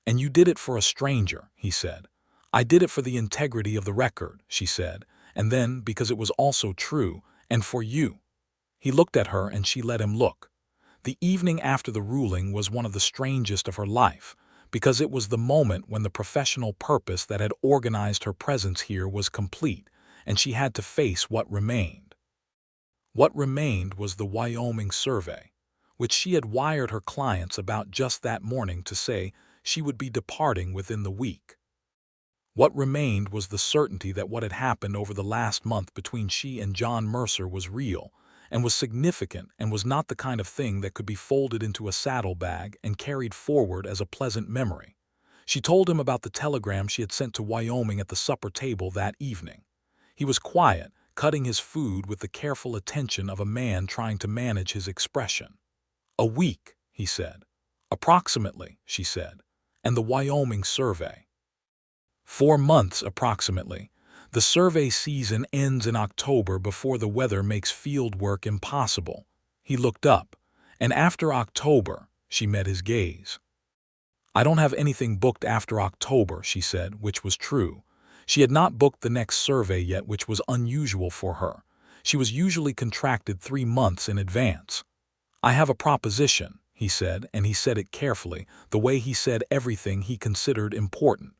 "And you did it for a stranger," he said. "I did it for the integrity of the record," she said, and then, because it was also true, "and for you." He looked at her and she let him look. The evening after the ruling was one of the strangest of her life, because it was the moment when the professional purpose that had organized her presence here was complete, and she had to face what remained. What remained was the Wyoming survey, which she had wired her clients about just that morning to say she would be departing within the week. What remained was the certainty that what had happened over the last month between she and John Mercer was real, and was significant, and was not the kind of thing that could be folded into a saddlebag and carried forward as a pleasant memory. She told him about the telegram she had sent to Wyoming at the supper table that evening. He was quiet, cutting his food with the careful attention of a man trying to manage his expression. "A week," he said. "Approximately," she said. "And the Wyoming survey?" 4 months approximately. The survey season ends in October before the weather makes field work impossible. He looked up. "And after October," She met his gaze. "I don't have anything booked after October," she said, which was true. She had not booked the next survey yet, which was unusual for her. She was usually contracted 3 months in advance. "I have a proposition," he said, and he said it carefully, the way he said everything he considered important.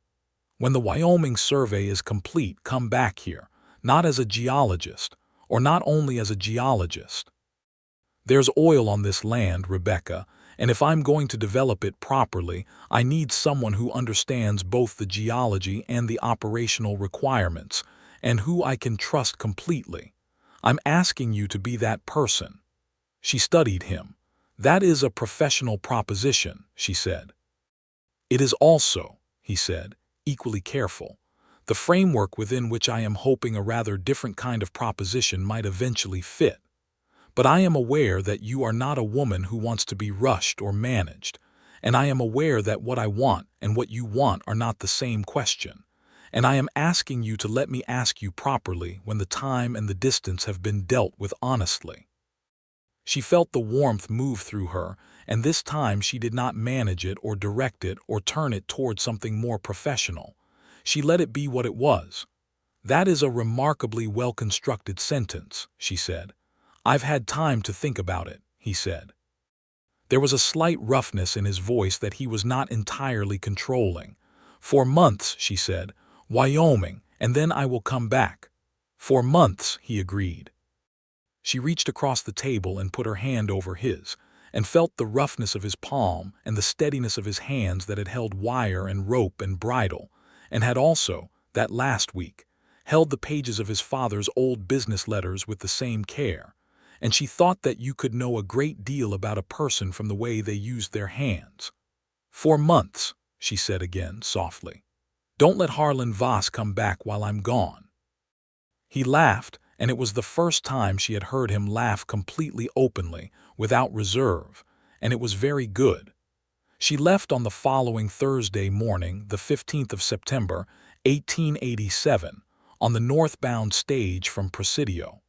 "When the Wyoming survey is complete, come back here, not as a geologist, or not only as a geologist. There's oil on this land, Rebecca, and if I'm going to develop it properly, I need someone who understands both the geology and the operational requirements, and who I can trust completely. I'm asking you to be that person." She studied him. "That is a professional proposition," she said. "It is also," he said, equally careful, "the framework within which I am hoping a rather different kind of proposition might eventually fit. But I am aware that you are not a woman who wants to be rushed or managed, and I am aware that what I want and what you want are not the same question, and I am asking you to let me ask you properly when the time and the distance have been dealt with honestly." She felt the warmth move through her, and this time she did not manage it or direct it or turn it toward something more professional. She let it be what it was. "That is a remarkably well-constructed sentence," she said. "I've had time to think about it," he said. There was a slight roughness in his voice that he was not entirely controlling. "For months," she said. "Wyoming, and then I will come back." "For months," he agreed. She reached across the table and put her hand over his, and felt the roughness of his palm and the steadiness of his hands that had held wire and rope and bridle, and had also, that last week, held the pages of his father's old business letters with the same care. And she thought that you could know a great deal about a person from the way they used their hands. "For months," she said again, softly. "Don't let Harlan Voss come back while I'm gone." He laughed, and it was the first time she had heard him laugh completely openly, without reserve, and it was very good. She left on the following Thursday morning, the 15th of September, 1887, on the northbound stage from Presidio.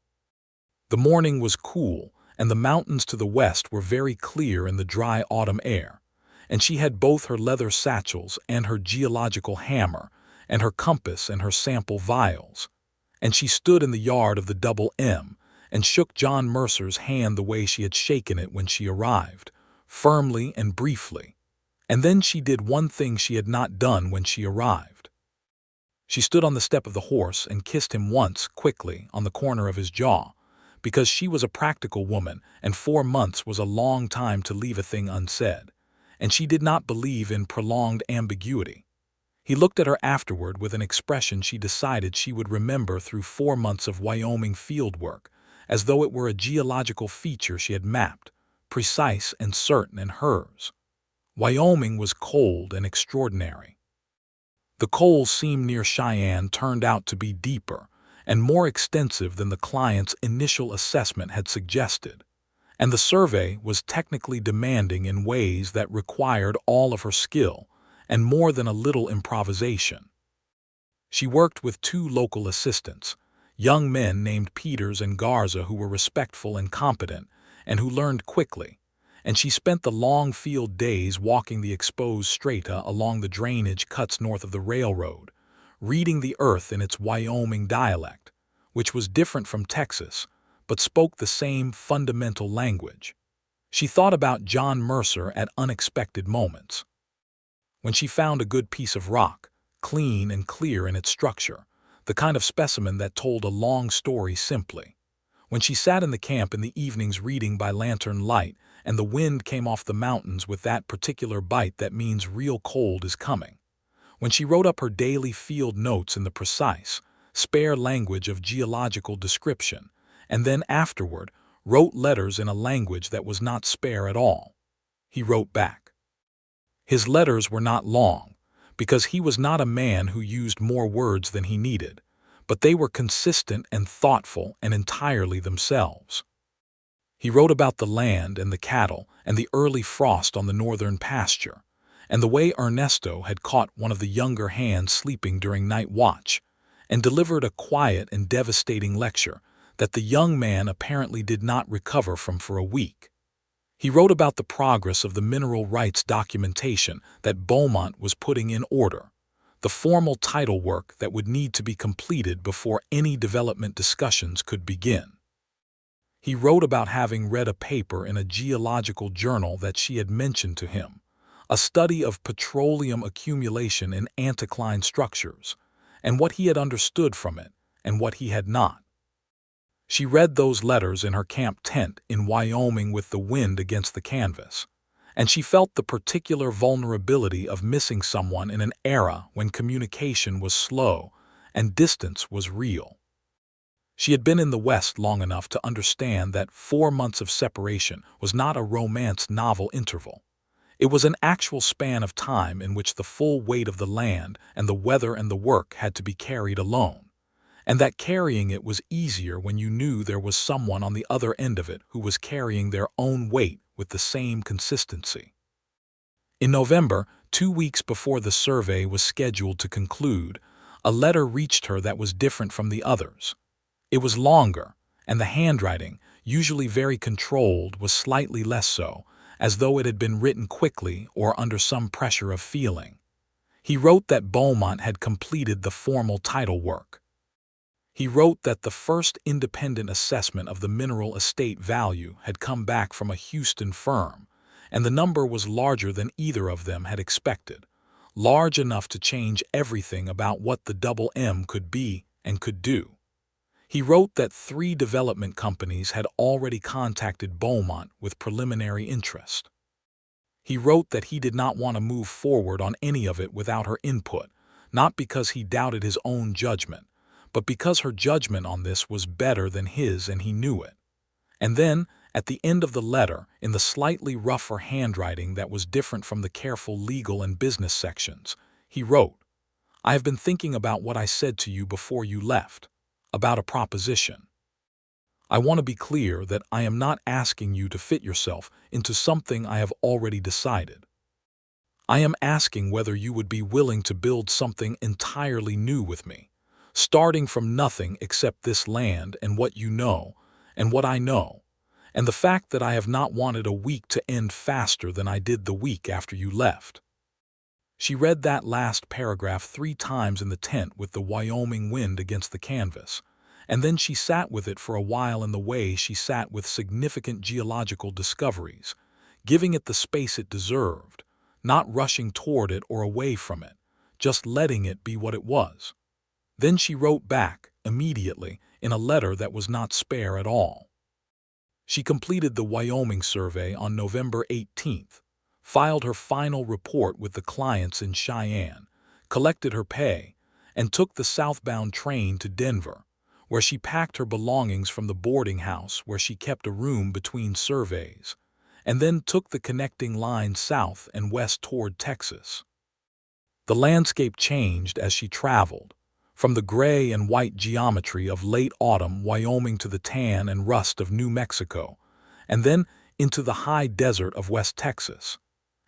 The morning was cool, and the mountains to the west were very clear in the dry autumn air, and she had both her leather satchels and her geological hammer, and her compass and her sample vials, and she stood in the yard of the Double M and shook John Mercer's hand the way she had shaken it when she arrived, firmly and briefly, and then she did one thing she had not done when she arrived. She stood on the step of the horse and kissed him once, quickly, on the corner of his jaw, because she was a practical woman, and 4 months was a long time to leave a thing unsaid, and she did not believe in prolonged ambiguity. He looked at her afterward with an expression she decided she would remember through 4 months of Wyoming field work, as though it were a geological feature she had mapped, precise and certain and hers. Wyoming was cold and extraordinary. The coals seam near Cheyenne turned out to be deeper and more extensive than the client's initial assessment had suggested, and the survey was technically demanding in ways that required all of her skill and more than a little improvisation. She worked with 2 local assistants, young men named Peters and Garza, who were respectful and competent and who learned quickly, and she spent the long field days walking the exposed strata along the drainage cuts north of the railroad, reading the earth in its Wyoming dialect, which was different from Texas, but spoke the same fundamental language. She thought about John Mercer at unexpected moments. When she found a good piece of rock, clean and clear in its structure, the kind of specimen that told a long story simply. When she sat in the camp in the evenings reading by lantern light, and the wind came off the mountains with that particular bite that means real cold is coming. When she wrote up her daily field notes in the precise, spare language of geological description, and then afterward wrote letters in a language that was not spare at all. He wrote back. His letters were not long, because he was not a man who used more words than he needed, but they were consistent and thoughtful and entirely themselves. He wrote about the land and the cattle and the early frost on the northern pasture, and the way Ernesto had caught one of the younger hands sleeping during night watch, and delivered a quiet and devastating lecture that the young man apparently did not recover from for a week. He wrote about the progress of the mineral rights documentation that Beaumont was putting in order, the formal title work that would need to be completed before any development discussions could begin. He wrote about having read a paper in a geological journal that she had mentioned to him, a study of petroleum accumulation in anticline structures, and what he had understood from it and what he had not. She read those letters in her camp tent in Wyoming with the wind against the canvas, and she felt the particular vulnerability of missing someone in an era when communication was slow and distance was real. She had been in the West long enough to understand that 4 months of separation was not a romance novel interval. It was an actual span of time in which the full weight of the land and the weather and the work had to be carried alone, and that carrying it was easier when you knew there was someone on the other end of it who was carrying their own weight with the same consistency. In November, 2 weeks before the survey was scheduled to conclude, a letter reached her that was different from the others. It was longer, and the handwriting, usually very controlled, was slightly less so, as though it had been written quickly or under some pressure of feeling. He wrote that Beaumont had completed the formal title work. He wrote that the first independent assessment of the mineral estate value had come back from a Houston firm, and the number was larger than either of them had expected, large enough to change everything about what the Double M could be and could do. He wrote that 3 development companies had already contacted Beaumont with preliminary interest. He wrote that he did not want to move forward on any of it without her input, not because he doubted his own judgment, but because her judgment on this was better than his and he knew it. And then, at the end of the letter, in the slightly rougher handwriting that was different from the careful legal and business sections, he wrote, "I have been thinking about what I said to you before you left, about a proposition. I want to be clear that I am not asking you to fit yourself into something I have already decided. I am asking whether you would be willing to build something entirely new with me, starting from nothing except this land and what you know, and what I know, and the fact that I have not wanted a week to end faster than I did the week after you left." She read that last paragraph 3 times in the tent with the Wyoming wind against the canvas, and then she sat with it for a while in the way she sat with significant geological discoveries, giving it the space it deserved, not rushing toward it or away from it, just letting it be what it was. Then she wrote back, immediately, in a letter that was not spare at all. She completed the Wyoming survey on November 18th, filed her final report with the clients in Cheyenne, collected her pay, and took the southbound train to Denver, where she packed her belongings from the boarding house where she kept a room between surveys, and then took the connecting line south and west toward Texas. The landscape changed as she traveled, from the gray and white geometry of late autumn Wyoming to the tan and rust of New Mexico, and then into the high desert of West Texas.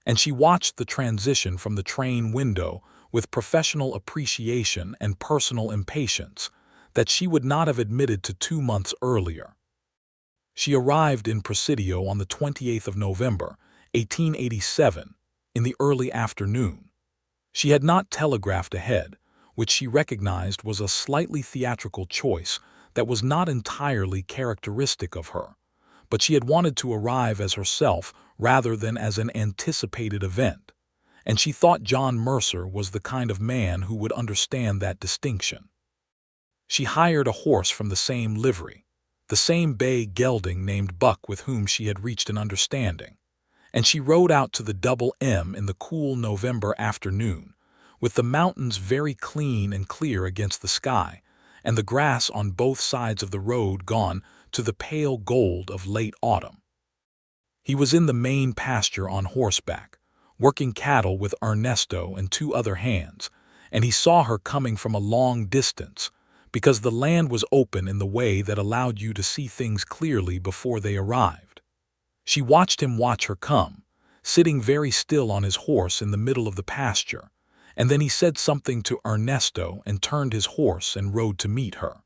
And she watched the transition from the train window with professional appreciation and personal impatience that she would not have admitted to 2 months earlier. She arrived in Presidio on the 28th of November, 1887, in the early afternoon. She had not telegraphed ahead, which she recognized was a slightly theatrical choice that was not entirely characteristic of her, but she had wanted to arrive as herself rather than as an anticipated event, and she thought John Mercer was the kind of man who would understand that distinction. She hired a horse from the same livery, the same bay gelding named Buck with whom she had reached an understanding, and she rode out to the Double M in the cool November afternoon, with the mountains very clean and clear against the sky, and the grass on both sides of the road gone to the pale gold of late autumn. He was in the main pasture on horseback, working cattle with Ernesto and 2 other hands, and he saw her coming from a long distance, because the land was open in the way that allowed you to see things clearly before they arrived. She watched him watch her come, sitting very still on his horse in the middle of the pasture, and then he said something to Ernesto and turned his horse and rode to meet her.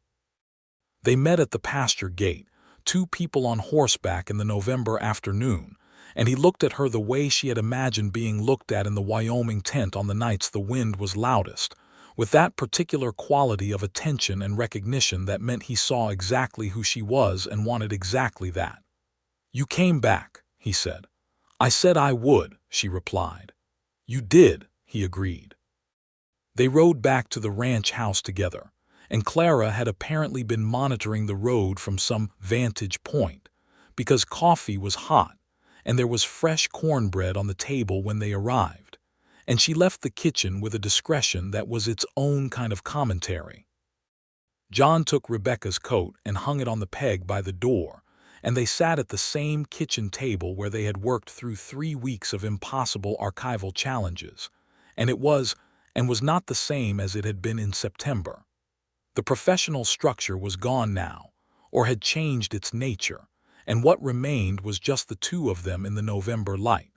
They met at the pasture gate, 2 people on horseback in the November afternoon, and he looked at her the way she had imagined being looked at in the Wyoming tent on the nights the wind was loudest, with that particular quality of attention and recognition that meant he saw exactly who she was and wanted exactly that. "You came back," he said. "I said I would," she replied. "You did," he agreed. They rode back to the ranch house together, and Clara had apparently been monitoring the road from some vantage point, because coffee was hot, and there was fresh cornbread on the table when they arrived, and she left the kitchen with a discretion that was its own kind of commentary. John took Rebecca's coat and hung it on the peg by the door, and they sat at the same kitchen table where they had worked through 3 weeks of impossible archival challenges, and it was not the same as it had been in September. The professional structure was gone now, or had changed its nature, and what remained was just the two of them in the November light.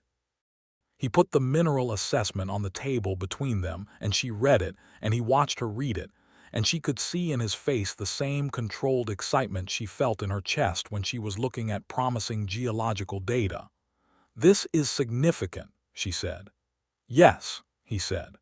He put the mineral assessment on the table between them, and she read it, and he watched her read it, and she could see in his face the same controlled excitement she felt in her chest when she was looking at promising geological data. "This is significant," she said. "Yes," he said.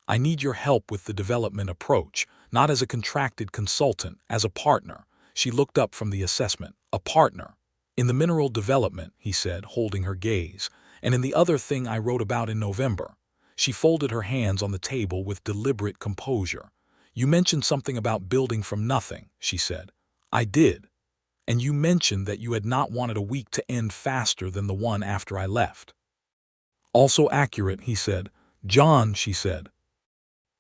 "I need your help with the development approach, not as a contracted consultant, as a partner." She looked up from the assessment. "A partner. In the mineral development," he said, holding her gaze, "and in the other thing I wrote about in November." She folded her hands on the table with deliberate composure. "You mentioned something about building from nothing," she said. "I did. And you mentioned that you had not wanted a week to end faster than the one after I left." "Also accurate," he said. "John," she said.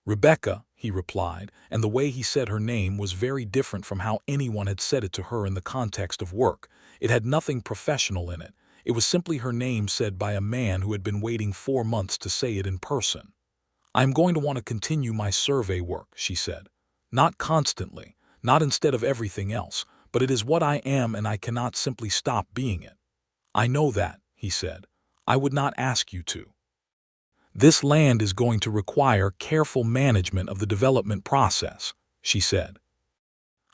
"Rebecca," he replied, and the way he said her name was very different from how anyone had said it to her in the context of work. It had nothing professional in it. It was simply her name said by a man who had been waiting 4 months to say it in person. "I am going to want to continue my survey work," she said. "Not constantly, not instead of everything else, but it is what I am and I cannot simply stop being it." "I know that," he said. "I would not ask you to. This land is going to require careful management of the development process," she said.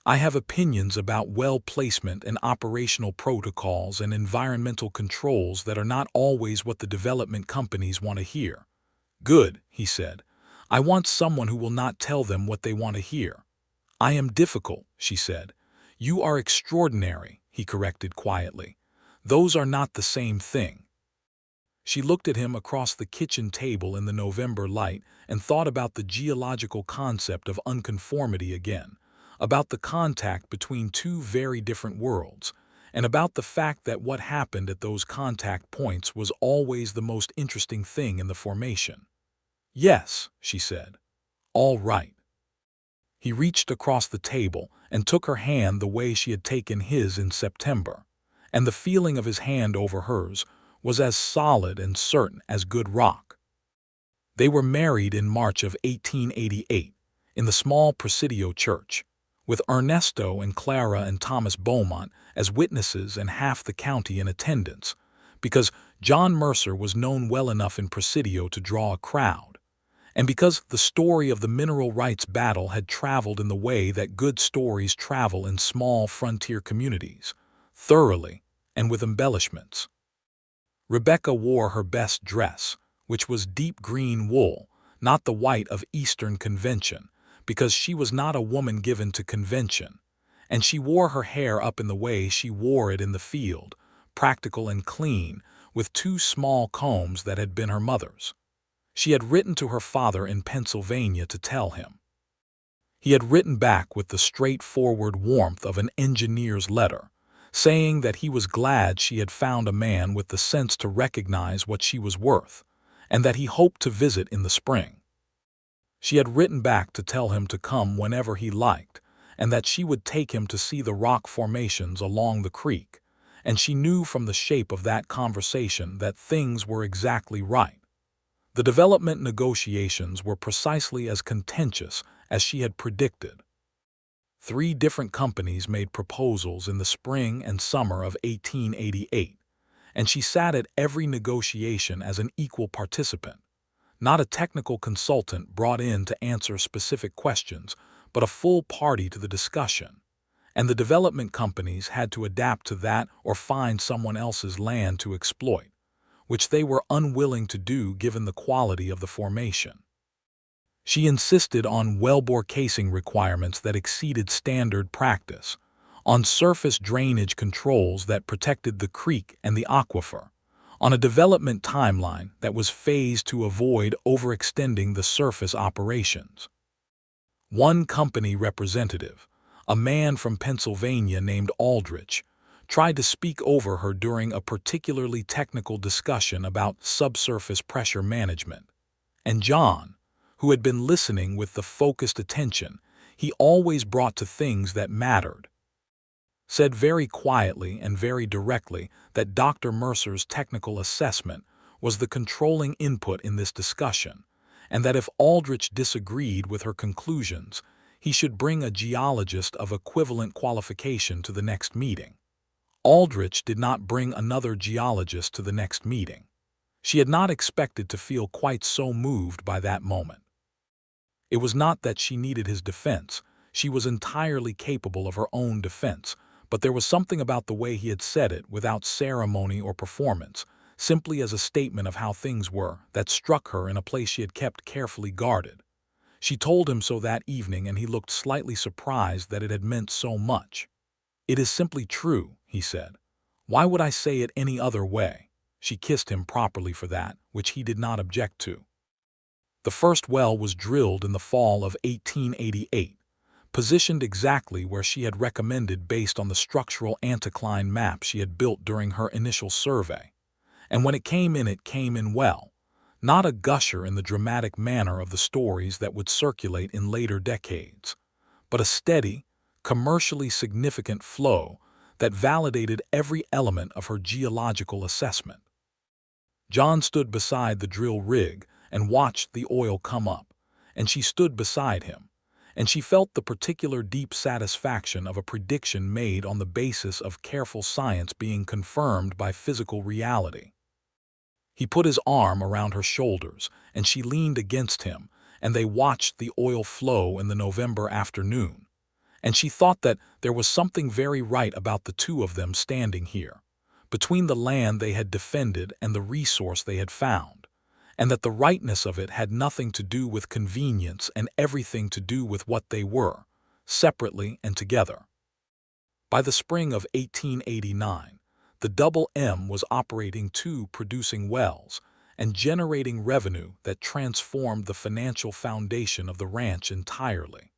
"I have opinions about well placement and operational protocols and environmental controls that are not always what the development companies want to hear." "Good," he said. "I want someone who will not tell them what they want to hear." "I am difficult," she said. "You are extraordinary," he corrected quietly. "Those are not the same thing." She looked at him across the kitchen table in the November light and thought about the geological concept of unconformity again, about the contact between two very different worlds, and about the fact that what happened at those contact points was always the most interesting thing in the formation. "Yes," she said. "All right." He reached across the table and took her hand the way she had taken his in September, and the feeling of his hand over hers was as solid and certain as good rock. They were married in March of 1888 in the small Presidio church, with Ernesto and Clara and Thomas Beaumont as witnesses and half the county in attendance, because John Mercer was known well enough in Presidio to draw a crowd, and because the story of the mineral rights battle had traveled in the way that good stories travel in small frontier communities, thoroughly and with embellishments. Rebecca wore her best dress, which was deep green wool, not the white of Eastern convention, because she was not a woman given to convention, and she wore her hair up in the way she wore it in the field, practical and clean, with 2 small combs that had been her mother's. She had written to her father in Pennsylvania to tell him. He had written back with the straightforward warmth of an engineer's letter, saying that he was glad she had found a man with the sense to recognize what she was worth, and that he hoped to visit in the spring. She had written back to tell him to come whenever he liked, and that she would take him to see the rock formations along the creek, and she knew from the shape of that conversation that things were exactly right. The development negotiations were precisely as contentious as she had predicted. 3 different companies made proposals in the spring and summer of 1888, and she sat at every negotiation as an equal participant, not a technical consultant brought in to answer specific questions, but a full party to the discussion. and the development companies had to adapt to that or find someone else's land to exploit, which they were unwilling to do given the quality of the formation. She insisted on wellbore casing requirements that exceeded standard practice, on surface drainage controls that protected the creek and the aquifer, on a development timeline that was phased to avoid overextending the surface operations. One company representative, a man from Pennsylvania named Aldrich, tried to speak over her during a particularly technical discussion about subsurface pressure management, and John, who had been listening with the focused attention he always brought to things that mattered, said very quietly and very directly that Dr. Mercer's technical assessment was the controlling input in this discussion, and that if Aldrich disagreed with her conclusions, he should bring a geologist of equivalent qualification to the next meeting. Aldrich did not bring another geologist to the next meeting. She had not expected to feel quite so moved by that moment. It was not that she needed his defense. She was entirely capable of her own defense, but there was something about the way he had said it without ceremony or performance, simply as a statement of how things were, that struck her in a place she had kept carefully guarded. She told him so that evening, and he looked slightly surprised that it had meant so much. "It is simply true," he said. "Why would I say it any other way?" She kissed him properly for that, which he did not object to. The first well was drilled in the fall of 1888, positioned exactly where she had recommended based on the structural anticline map she had built during her initial survey. And when it came in well, not a gusher in the dramatic manner of the stories that would circulate in later decades, but a steady, commercially significant flow that validated every element of her geological assessment. John stood beside the drill rig and watched the oil come up, and she stood beside him, and she felt the particular deep satisfaction of a prediction made on the basis of careful science being confirmed by physical reality. He put his arm around her shoulders, and she leaned against him, and they watched the oil flow in the November afternoon, and she thought that there was something very right about the two of them standing here, between the land they had defended and the resource they had found, and that the rightness of it had nothing to do with convenience and everything to do with what they were, separately and together. By the spring of 1889, the Double M was operating 2 producing wells and generating revenue that transformed the financial foundation of the ranch entirely.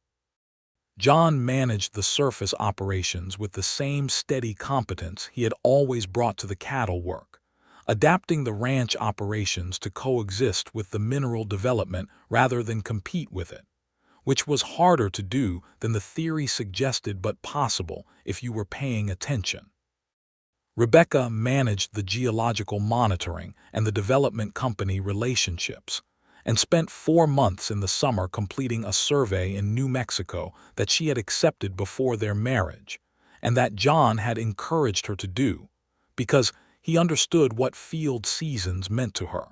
John managed the surface operations with the same steady competence he had always brought to the cattle work, adapting the ranch operations to coexist with the mineral development rather than compete with it, which was harder to do than the theory suggested but possible if you were paying attention. Rebecca managed the geological monitoring and the development company relationships, and spent 4 months in the summer completing a survey in New Mexico that she had accepted before their marriage, and that John had encouraged her to do, because he understood what field seasons meant to her.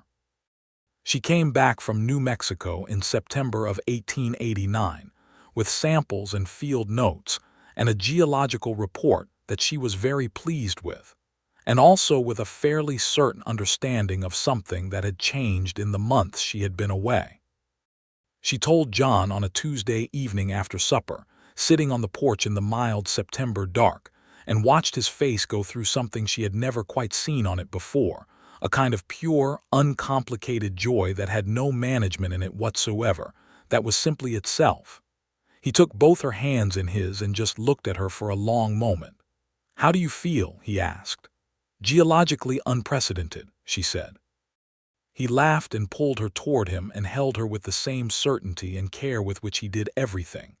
She came back from New Mexico in September of 1889 with samples and field notes and a geological report that she was very pleased with, and also with a fairly certain understanding of something that had changed in the months she had been away. She told John on a Tuesday evening after supper, sitting on the porch in the mild September dark, and watched his face go through something she had never quite seen on it before, a kind of pure, uncomplicated joy that had no management in it whatsoever, that was simply itself. He took both her hands in his and just looked at her for a long moment. "How do you feel?" he asked. "Geologically unprecedented," she said. He laughed and pulled her toward him and held her with the same certainty and care with which he did everything,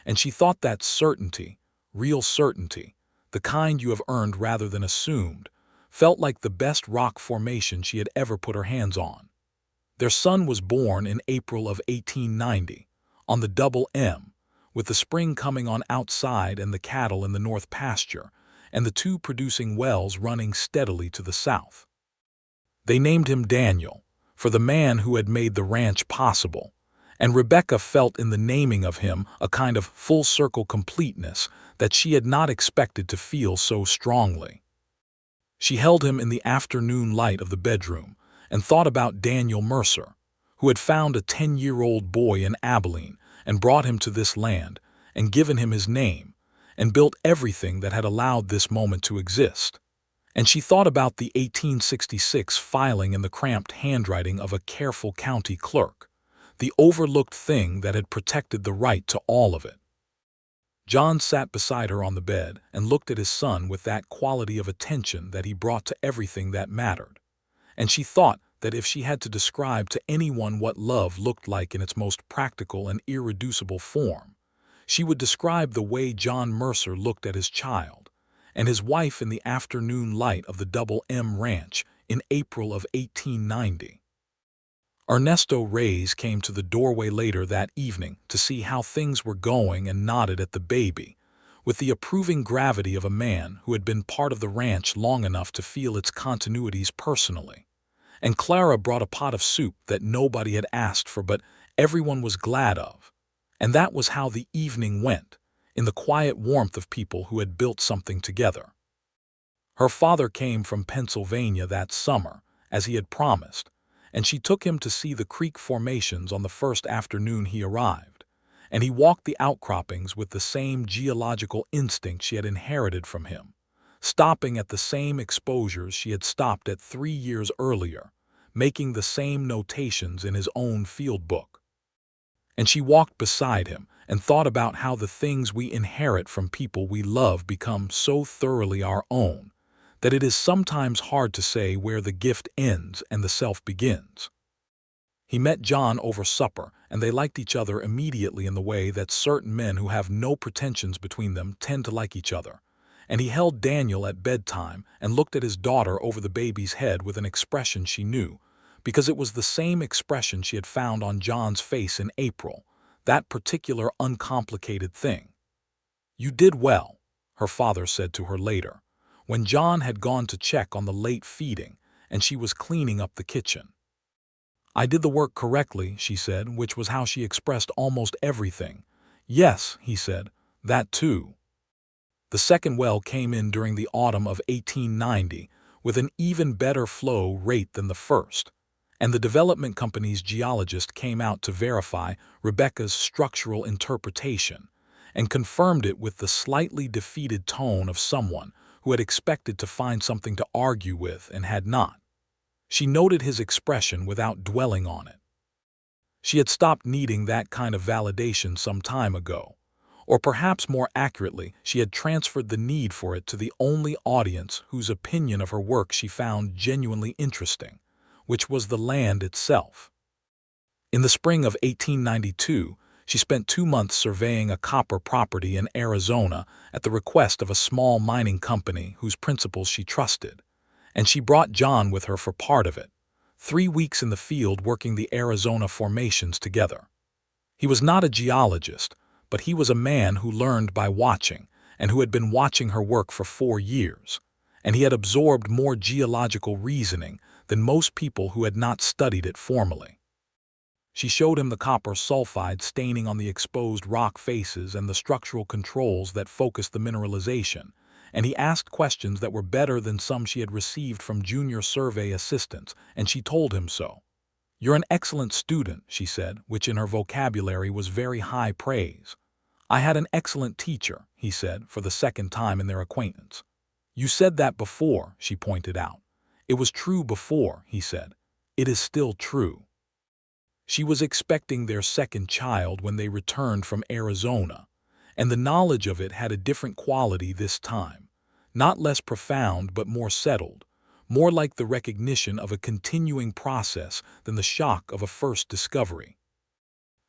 and she thought that certainty, real certainty, the kind you have earned rather than assumed, felt like the best rock formation she had ever put her hands on. Their son was born in April of 1890, on the Double M, with the spring coming on outside and the cattle in the north pasture, and the 2 producing wells running steadily to the south. They named him Daniel, for the man who had made the ranch possible, And Rebecca felt in the naming of him a kind of full-circle completeness that she had not expected to feel so strongly. She held him in the afternoon light of the bedroom and thought about Daniel Mercer, who had found a 10-year-old boy in Abilene and brought him to this land and given him his name and built everything that had allowed this moment to exist. And she thought about the 1866 filing in the cramped handwriting of a careful county clerk, the overlooked thing that had protected the right to all of it. John sat beside her on the bed and looked at his son with that quality of attention that he brought to everything that mattered. And she thought that if she had to describe to anyone what love looked like in its most practical and irreducible form, she would describe the way John Mercer looked at his child and his wife in the afternoon light of the Double M Ranch in April of 1890. Ernesto Reyes came to the doorway later that evening to see how things were going and nodded at the baby, with the approving gravity of a man who had been part of the ranch long enough to feel its continuities personally. And Clara brought a pot of soup that nobody had asked for but everyone was glad of. And that was how the evening went, in the quiet warmth of people who had built something together. Her father came from Pennsylvania that summer, as he had promised, and she took him to see the creek formations on the first afternoon he arrived, and he walked the outcroppings with the same geological instinct she had inherited from him, stopping at the same exposures she had stopped at 3 years earlier, making the same notations in his own field book. And she walked beside him and thought about how the things we inherit from people we love become so thoroughly our own that it is sometimes hard to say where the gift ends and the self begins. He met John over supper, and they liked each other immediately in the way that certain men who have no pretensions between them tend to like each other. And he held Daniel at bedtime and looked at his daughter over the baby's head with an expression she knew, because it was the same expression she had found on John's face in April, that particular uncomplicated thing. "You did well," her father said to her later, when John had gone to check on the late feeding and she was cleaning up the kitchen. "I did the work correctly," she said, which was how she expressed almost everything. "Yes," he said, "that too." The second well came in during the autumn of 1890 with an even better flow rate than the first, and the development company's geologist came out to verify Rebecca's structural interpretation and confirmed it with the slightly defeated tone of someone who had expected to find something to argue with and had not. She noted his expression without dwelling on it. She had stopped needing that kind of validation some time ago, or perhaps more accurately, she had transferred the need for it to the only audience whose opinion of her work she found genuinely interesting, which was the land itself. In the spring of 1892, she spent 2 months surveying a copper property in Arizona at the request of a small mining company whose principles she trusted, and she brought John with her for part of it, 3 weeks in the field working the Arizona formations together. He was not a geologist, but he was a man who learned by watching and who had been watching her work for 4 years, and he had absorbed more geological reasoning than most people who had not studied it formally. She showed him the copper sulfide staining on the exposed rock faces and the structural controls that focused the mineralization, and he asked questions that were better than some she had received from junior survey assistants, and she told him so. "You're an excellent student," she said, which in her vocabulary was very high praise. "I had an excellent teacher," he said, for the second time in their acquaintance. "You said that before," she pointed out. "It was true before," he said. "It is still true." She was expecting their second child when they returned from Arizona, and the knowledge of it had a different quality this time, not less profound but more settled, more like the recognition of a continuing process than the shock of a first discovery.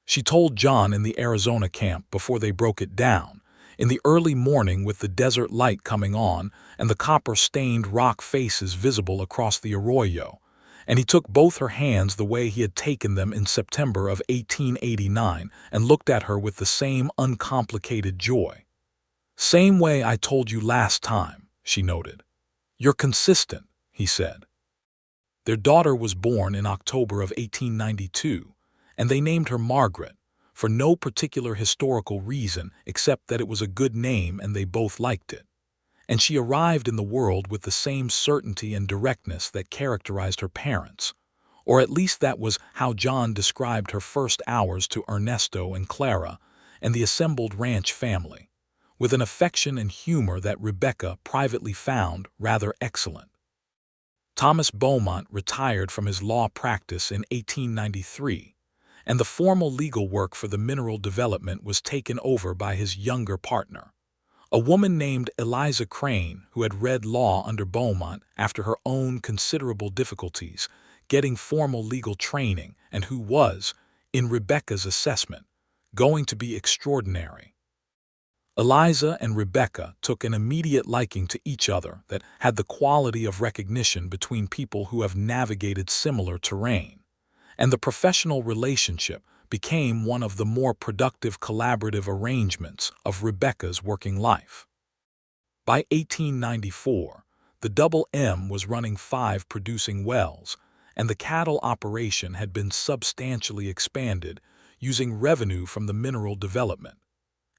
She told John in the Arizona camp before they broke it down, in the early morning with the desert light coming on and the copper-stained rock faces visible across the arroyo, and he took both her hands the way he had taken them in September of 1889 and looked at her with the same uncomplicated joy. "Same way I told you last time," she noted. "You're consistent," he said. Their daughter was born in October of 1892, and they named her Margaret, for no particular historical reason except that it was a good name and they both liked it. And she arrived in the world with the same certainty and directness that characterized her parents, or at least that was how John described her first hours to Ernesto and Clara and the assembled ranch family, with an affection and humor that Rebecca privately found rather excellent. Thomas Beaumont retired from his law practice in 1893, and the formal legal work for the mineral development was taken over by his younger partner, a woman named Eliza Crane, who had read law under Beaumont after her own considerable difficulties getting formal legal training and who was, in Rebecca's assessment, going to be extraordinary. Eliza and Rebecca took an immediate liking to each other that had the quality of recognition between people who have navigated similar terrain, and the professional relationship became one of the more productive collaborative arrangements of Rebecca's working life. By 1894, the Double M was running 5 producing wells, and the cattle operation had been substantially expanded using revenue from the mineral development,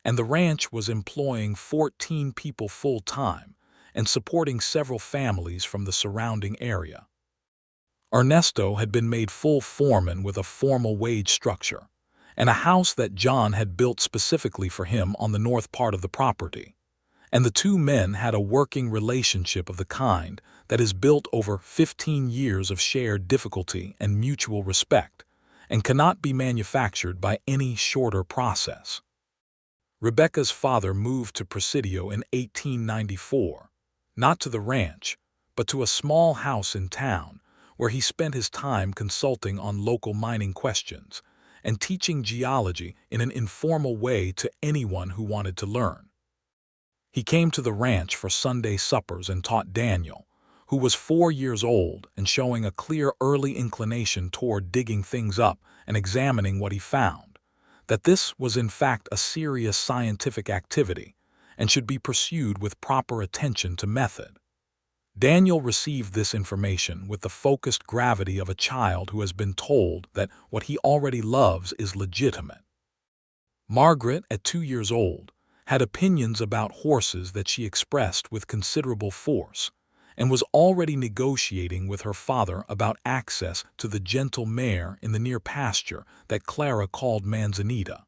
and the ranch was employing 14 people full-time and supporting several families from the surrounding area. Ernesto had been made full foreman with a formal wage structure, and a house that John had built specifically for him on the north part of the property, and the two men had a working relationship of the kind that is built over 15 years of shared difficulty and mutual respect, and cannot be manufactured by any shorter process. Rebecca's father moved to Presidio in 1894, not to the ranch, but to a small house in town, where he spent his time consulting on local mining questions and teaching geology in an informal way to anyone who wanted to learn. He came to the ranch for Sunday suppers and taught Daniel, who was 4 years old and showing a clear early inclination toward digging things up and examining what he found, that this was in fact a serious scientific activity and should be pursued with proper attention to method. Daniel received this information with the focused gravity of a child who has been told that what he already loves is legitimate. Margaret, at 2 years old, had opinions about horses that she expressed with considerable force, and was already negotiating with her father about access to the gentle mare in the near pasture that Clara called Manzanita.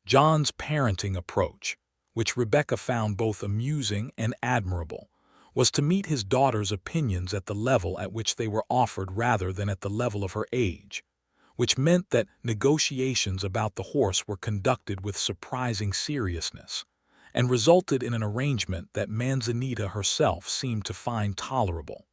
John's parenting approach, which Rebecca found both amusing and admirable, was to meet his daughter's opinions at the level at which they were offered rather than at the level of her age, which meant that negotiations about the horse were conducted with surprising seriousness, and resulted in an arrangement that Manzanita herself seemed to find tolerable.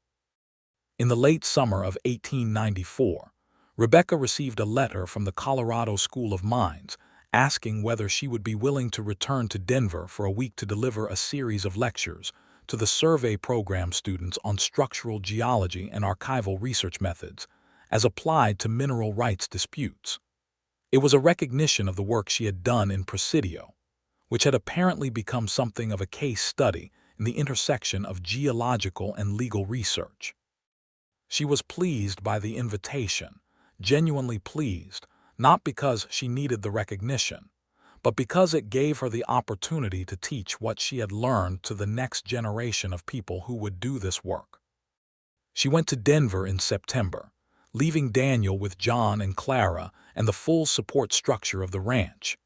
In the late summer of 1894, Rebecca received a letter from the Colorado School of Mines asking whether she would be willing to return to Denver for a week to deliver a series of lectures to the survey program students on structural geology and archival research methods as applied to mineral rights disputes. It was a recognition of the work she had done in Presidio, which had apparently become something of a case study in the intersection of geological and legal research. She was pleased by the invitation, genuinely pleased, not because she needed the recognition, but because it gave her the opportunity to teach what she had learned to the next generation of people who would do this work. She went to Denver in September, leaving Daniel with John and Clara and the full support structure of the ranch,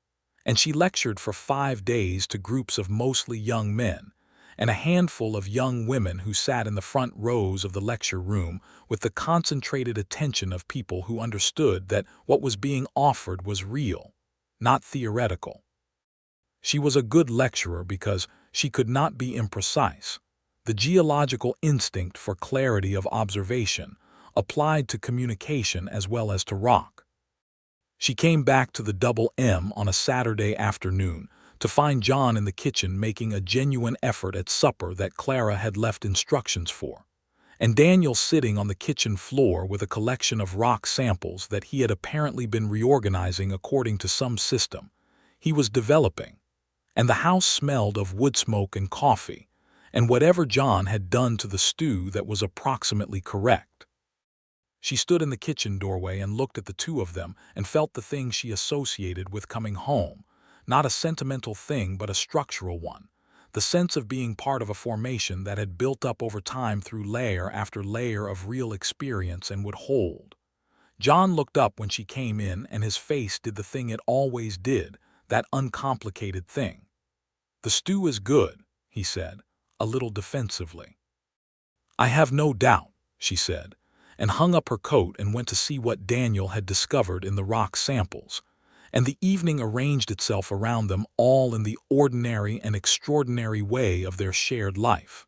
and she lectured for 5 days to groups of mostly young men and a handful of young women who sat in the front rows of the lecture room with the concentrated attention of people who understood that what was being offered was real, not theoretical. She was a good lecturer because she could not be imprecise. The geological instinct for clarity of observation applied to communication as well as to rock. She came back to the Double M on a Saturday afternoon to find John in the kitchen making a genuine effort at supper that Clara had left instructions for, and Daniel sitting on the kitchen floor with a collection of rock samples that he had apparently been reorganizing according to some system he was developing, and the house smelled of wood smoke and coffee, and whatever John had done to the stew that was approximately correct. She stood in the kitchen doorway and looked at the two of them and felt the thing she associated with coming home. Not a sentimental thing, but a structural one. The sense of being part of a formation that had built up over time through layer after layer of real experience and would hold. John looked up when she came in, and his face did the thing it always did, that uncomplicated thing. "The stew is good," he said, a little defensively. "I have no doubt," she said, and hung up her coat and went to see what Daniel had discovered in the rock samples. And the evening arranged itself around them all in the ordinary and extraordinary way of their shared life.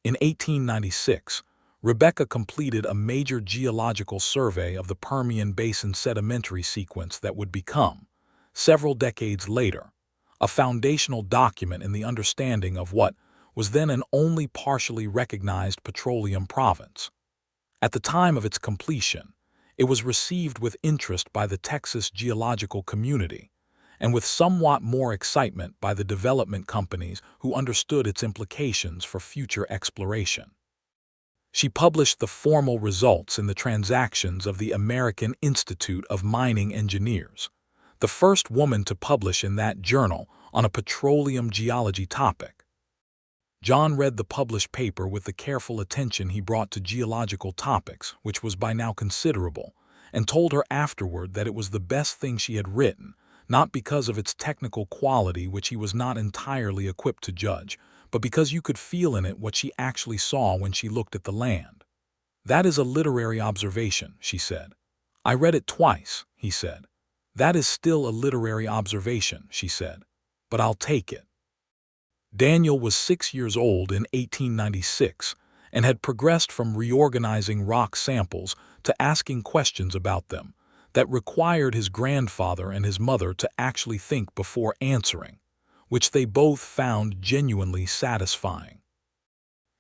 In 1896, Rebecca completed a major geological survey of the Permian Basin sedimentary sequence that would become, several decades later, a foundational document in the understanding of what was then an only partially recognized petroleum province. At the time of its completion, it was received with interest by the Texas geological community, and with somewhat more excitement by the development companies who understood its implications for future exploration. She published the formal results in the Transactions of the American Institute of Mining Engineers, the first woman to publish in that journal on a petroleum geology topic. John read the published paper with the careful attention he brought to geological topics, which was by now considerable, and told her afterward that it was the best thing she had written, not because of its technical quality, which he was not entirely equipped to judge, but because you could feel in it what she actually saw when she looked at the land. "That is a literary observation," she said. "I read it twice," he said. "That is still a literary observation," she said, "but I'll take it." Daniel was 6 years old in 1896 and had progressed from reorganizing rock samples to asking questions about them that required his grandfather and his mother to actually think before answering, which they both found genuinely satisfying.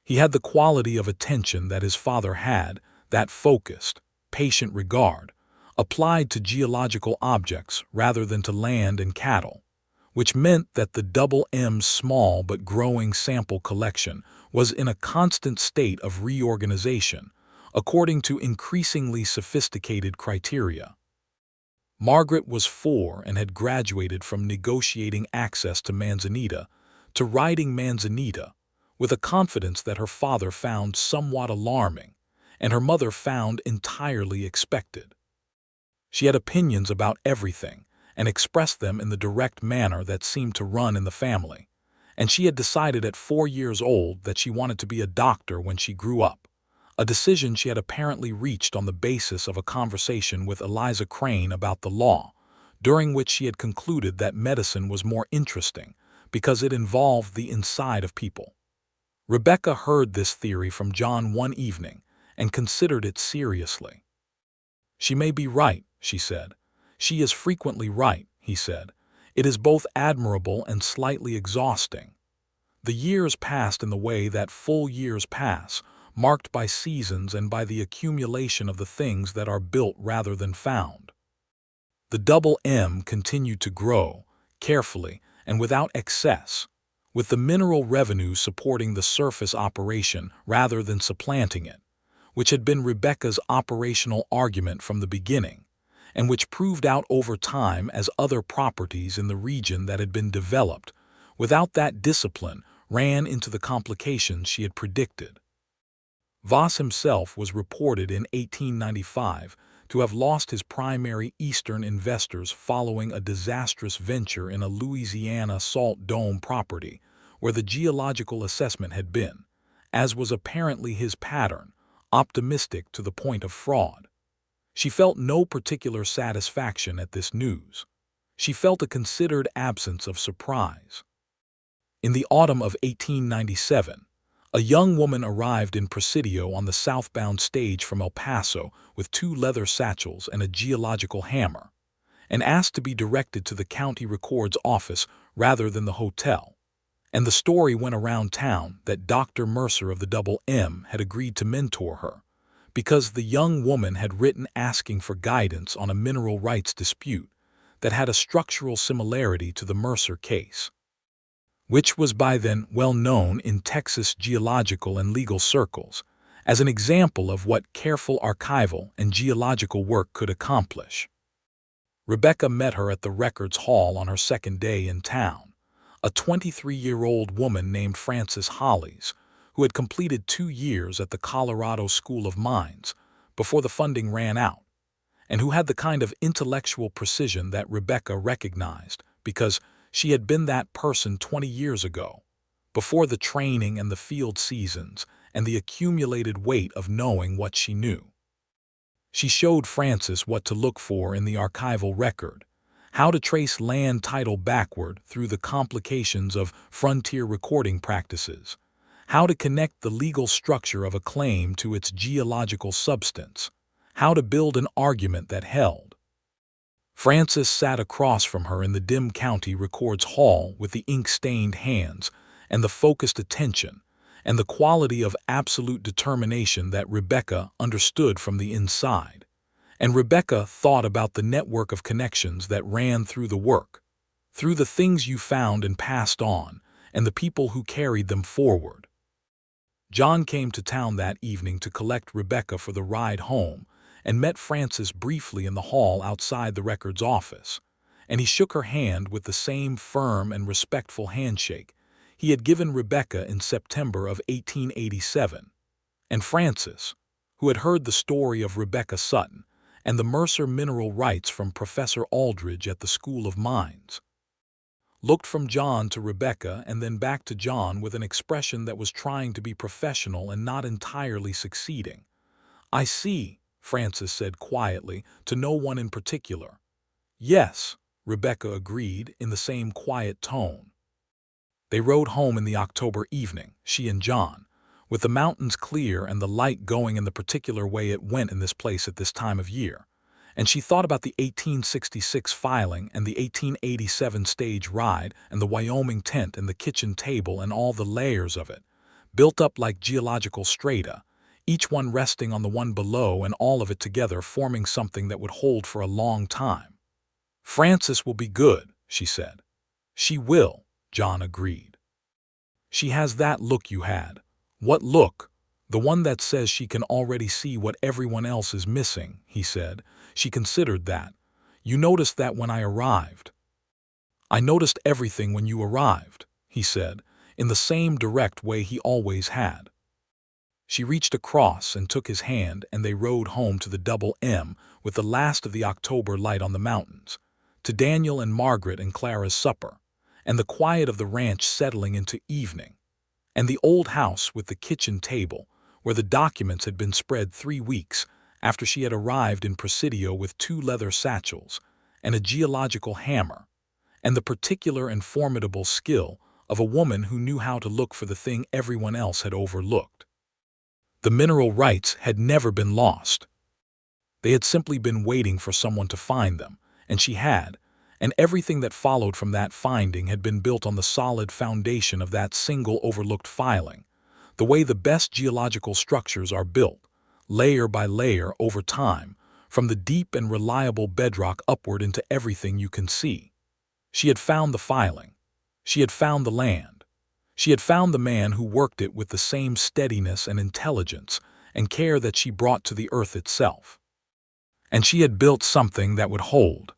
He had the quality of attention that his father had, that focused, patient regard, applied to geological objects rather than to land and cattle, which meant that the Double M's small but growing sample collection was in a constant state of reorganization, according to increasingly sophisticated criteria. Margaret was 4 and had graduated from negotiating access to Manzanita to riding Manzanita, with a confidence that her father found somewhat alarming and her mother found entirely expected. She had opinions about everything, and expressed them in the direct manner that seemed to run in the family, and she had decided at 4 years old that she wanted to be a doctor when she grew up, a decision she had apparently reached on the basis of a conversation with Eliza Crane about the law, during which she had concluded that medicine was more interesting because it involved the inside of people. Rebecca heard this theory from John one evening and considered it seriously. "She may be right," she said. "She is frequently right," he said. "It is both admirable and slightly exhausting." The years passed in the way that full years pass, marked by seasons and by the accumulation of the things that are built rather than found. The Double M continued to grow, carefully and without excess, with the mineral revenue supporting the surface operation rather than supplanting it, which had been Rebecca's operational argument from the beginning, and which proved out over time as other properties in the region that had been developed without that discipline ran into the complications she had predicted. Voss himself was reported in 1895 to have lost his primary eastern investors following a disastrous venture in a Louisiana salt dome property where the geological assessment had been, as was apparently his pattern, optimistic to the point of fraud. She felt no particular satisfaction at this news. She felt a considered absence of surprise. In the autumn of 1897, a young woman arrived in Presidio on the southbound stage from El Paso with 2 leather satchels and a geological hammer, and asked to be directed to the county record's office rather than the hotel. And the story went around town that Dr. Mercer of the Double M had agreed to mentor her, because the young woman had written asking for guidance on a mineral rights dispute that had a structural similarity to the Mercer case, which was by then well known in Texas geological and legal circles as an example of what careful archival and geological work could accomplish. Rebecca met her at the records hall on her second day in town, a 23-year-old woman named Frances Hollies, who had completed 2 years at the Colorado School of Mines before the funding ran out, and who had the kind of intellectual precision that Rebecca recognized because she had been that person 20 years ago, before the training and the field seasons and the accumulated weight of knowing what she knew. She showed Frances what to look for in the archival record, how to trace land title backward through the complications of frontier recording practices, how to connect the legal structure of a claim to its geological substance, how to build an argument that held. Frances sat across from her in the dim county records hall with the ink-stained hands and the focused attention and the quality of absolute determination that Rebecca understood from the inside. And Rebecca thought about the network of connections that ran through the work, through the things you found and passed on, and the people who carried them forward. John came to town that evening to collect Rebecca for the ride home and met Frances briefly in the hall outside the records office, and he shook her hand with the same firm and respectful handshake he had given Rebecca in September of 1887. And Frances, who had heard the story of Rebecca Sutton and the Mercer mineral rights from Professor Aldridge at the School of Mines, looked from John to Rebecca and then back to John with an expression that was trying to be professional and not entirely succeeding. "I see," Frances said quietly, to no one in particular. "Yes," Rebecca agreed in the same quiet tone. They rode home in the October evening, she and John, with the mountains clear and the light going in the particular way it went in this place at this time of year. And she thought about the 1866 filing and the 1887 stage ride and the Wyoming tent and the kitchen table and all the layers of it, built up like geological strata, each one resting on the one below and all of it together forming something that would hold for a long time. "Frances will be good," she said. "She will," John agreed. "She has that look you had." "What look?" "The one that says she can already see what everyone else is missing," he said. She considered that. "You noticed that when I arrived." "I noticed everything when you arrived," he said, in the same direct way he always had. She reached across and took his hand, and they rode home to the Double M with the last of the October light on the mountains, to Daniel and Margaret and Clara's supper, and the quiet of the ranch settling into evening, and the old house with the kitchen table, where the documents had been spread 3 weeks after she had arrived in Presidio with 2 leather satchels and a geological hammer, and the particular and formidable skill of a woman who knew how to look for the thing everyone else had overlooked. The mineral rights had never been lost. They had simply been waiting for someone to find them, and she had, and everything that followed from that finding had been built on the solid foundation of that single overlooked filing, the way the best geological structures are built, layer by layer over time, from the deep and reliable bedrock upward into everything you can see. She had found the filing. She had found the land. She had found the man who worked it with the same steadiness and intelligence and care that she brought to the earth itself. And she had built something that would hold.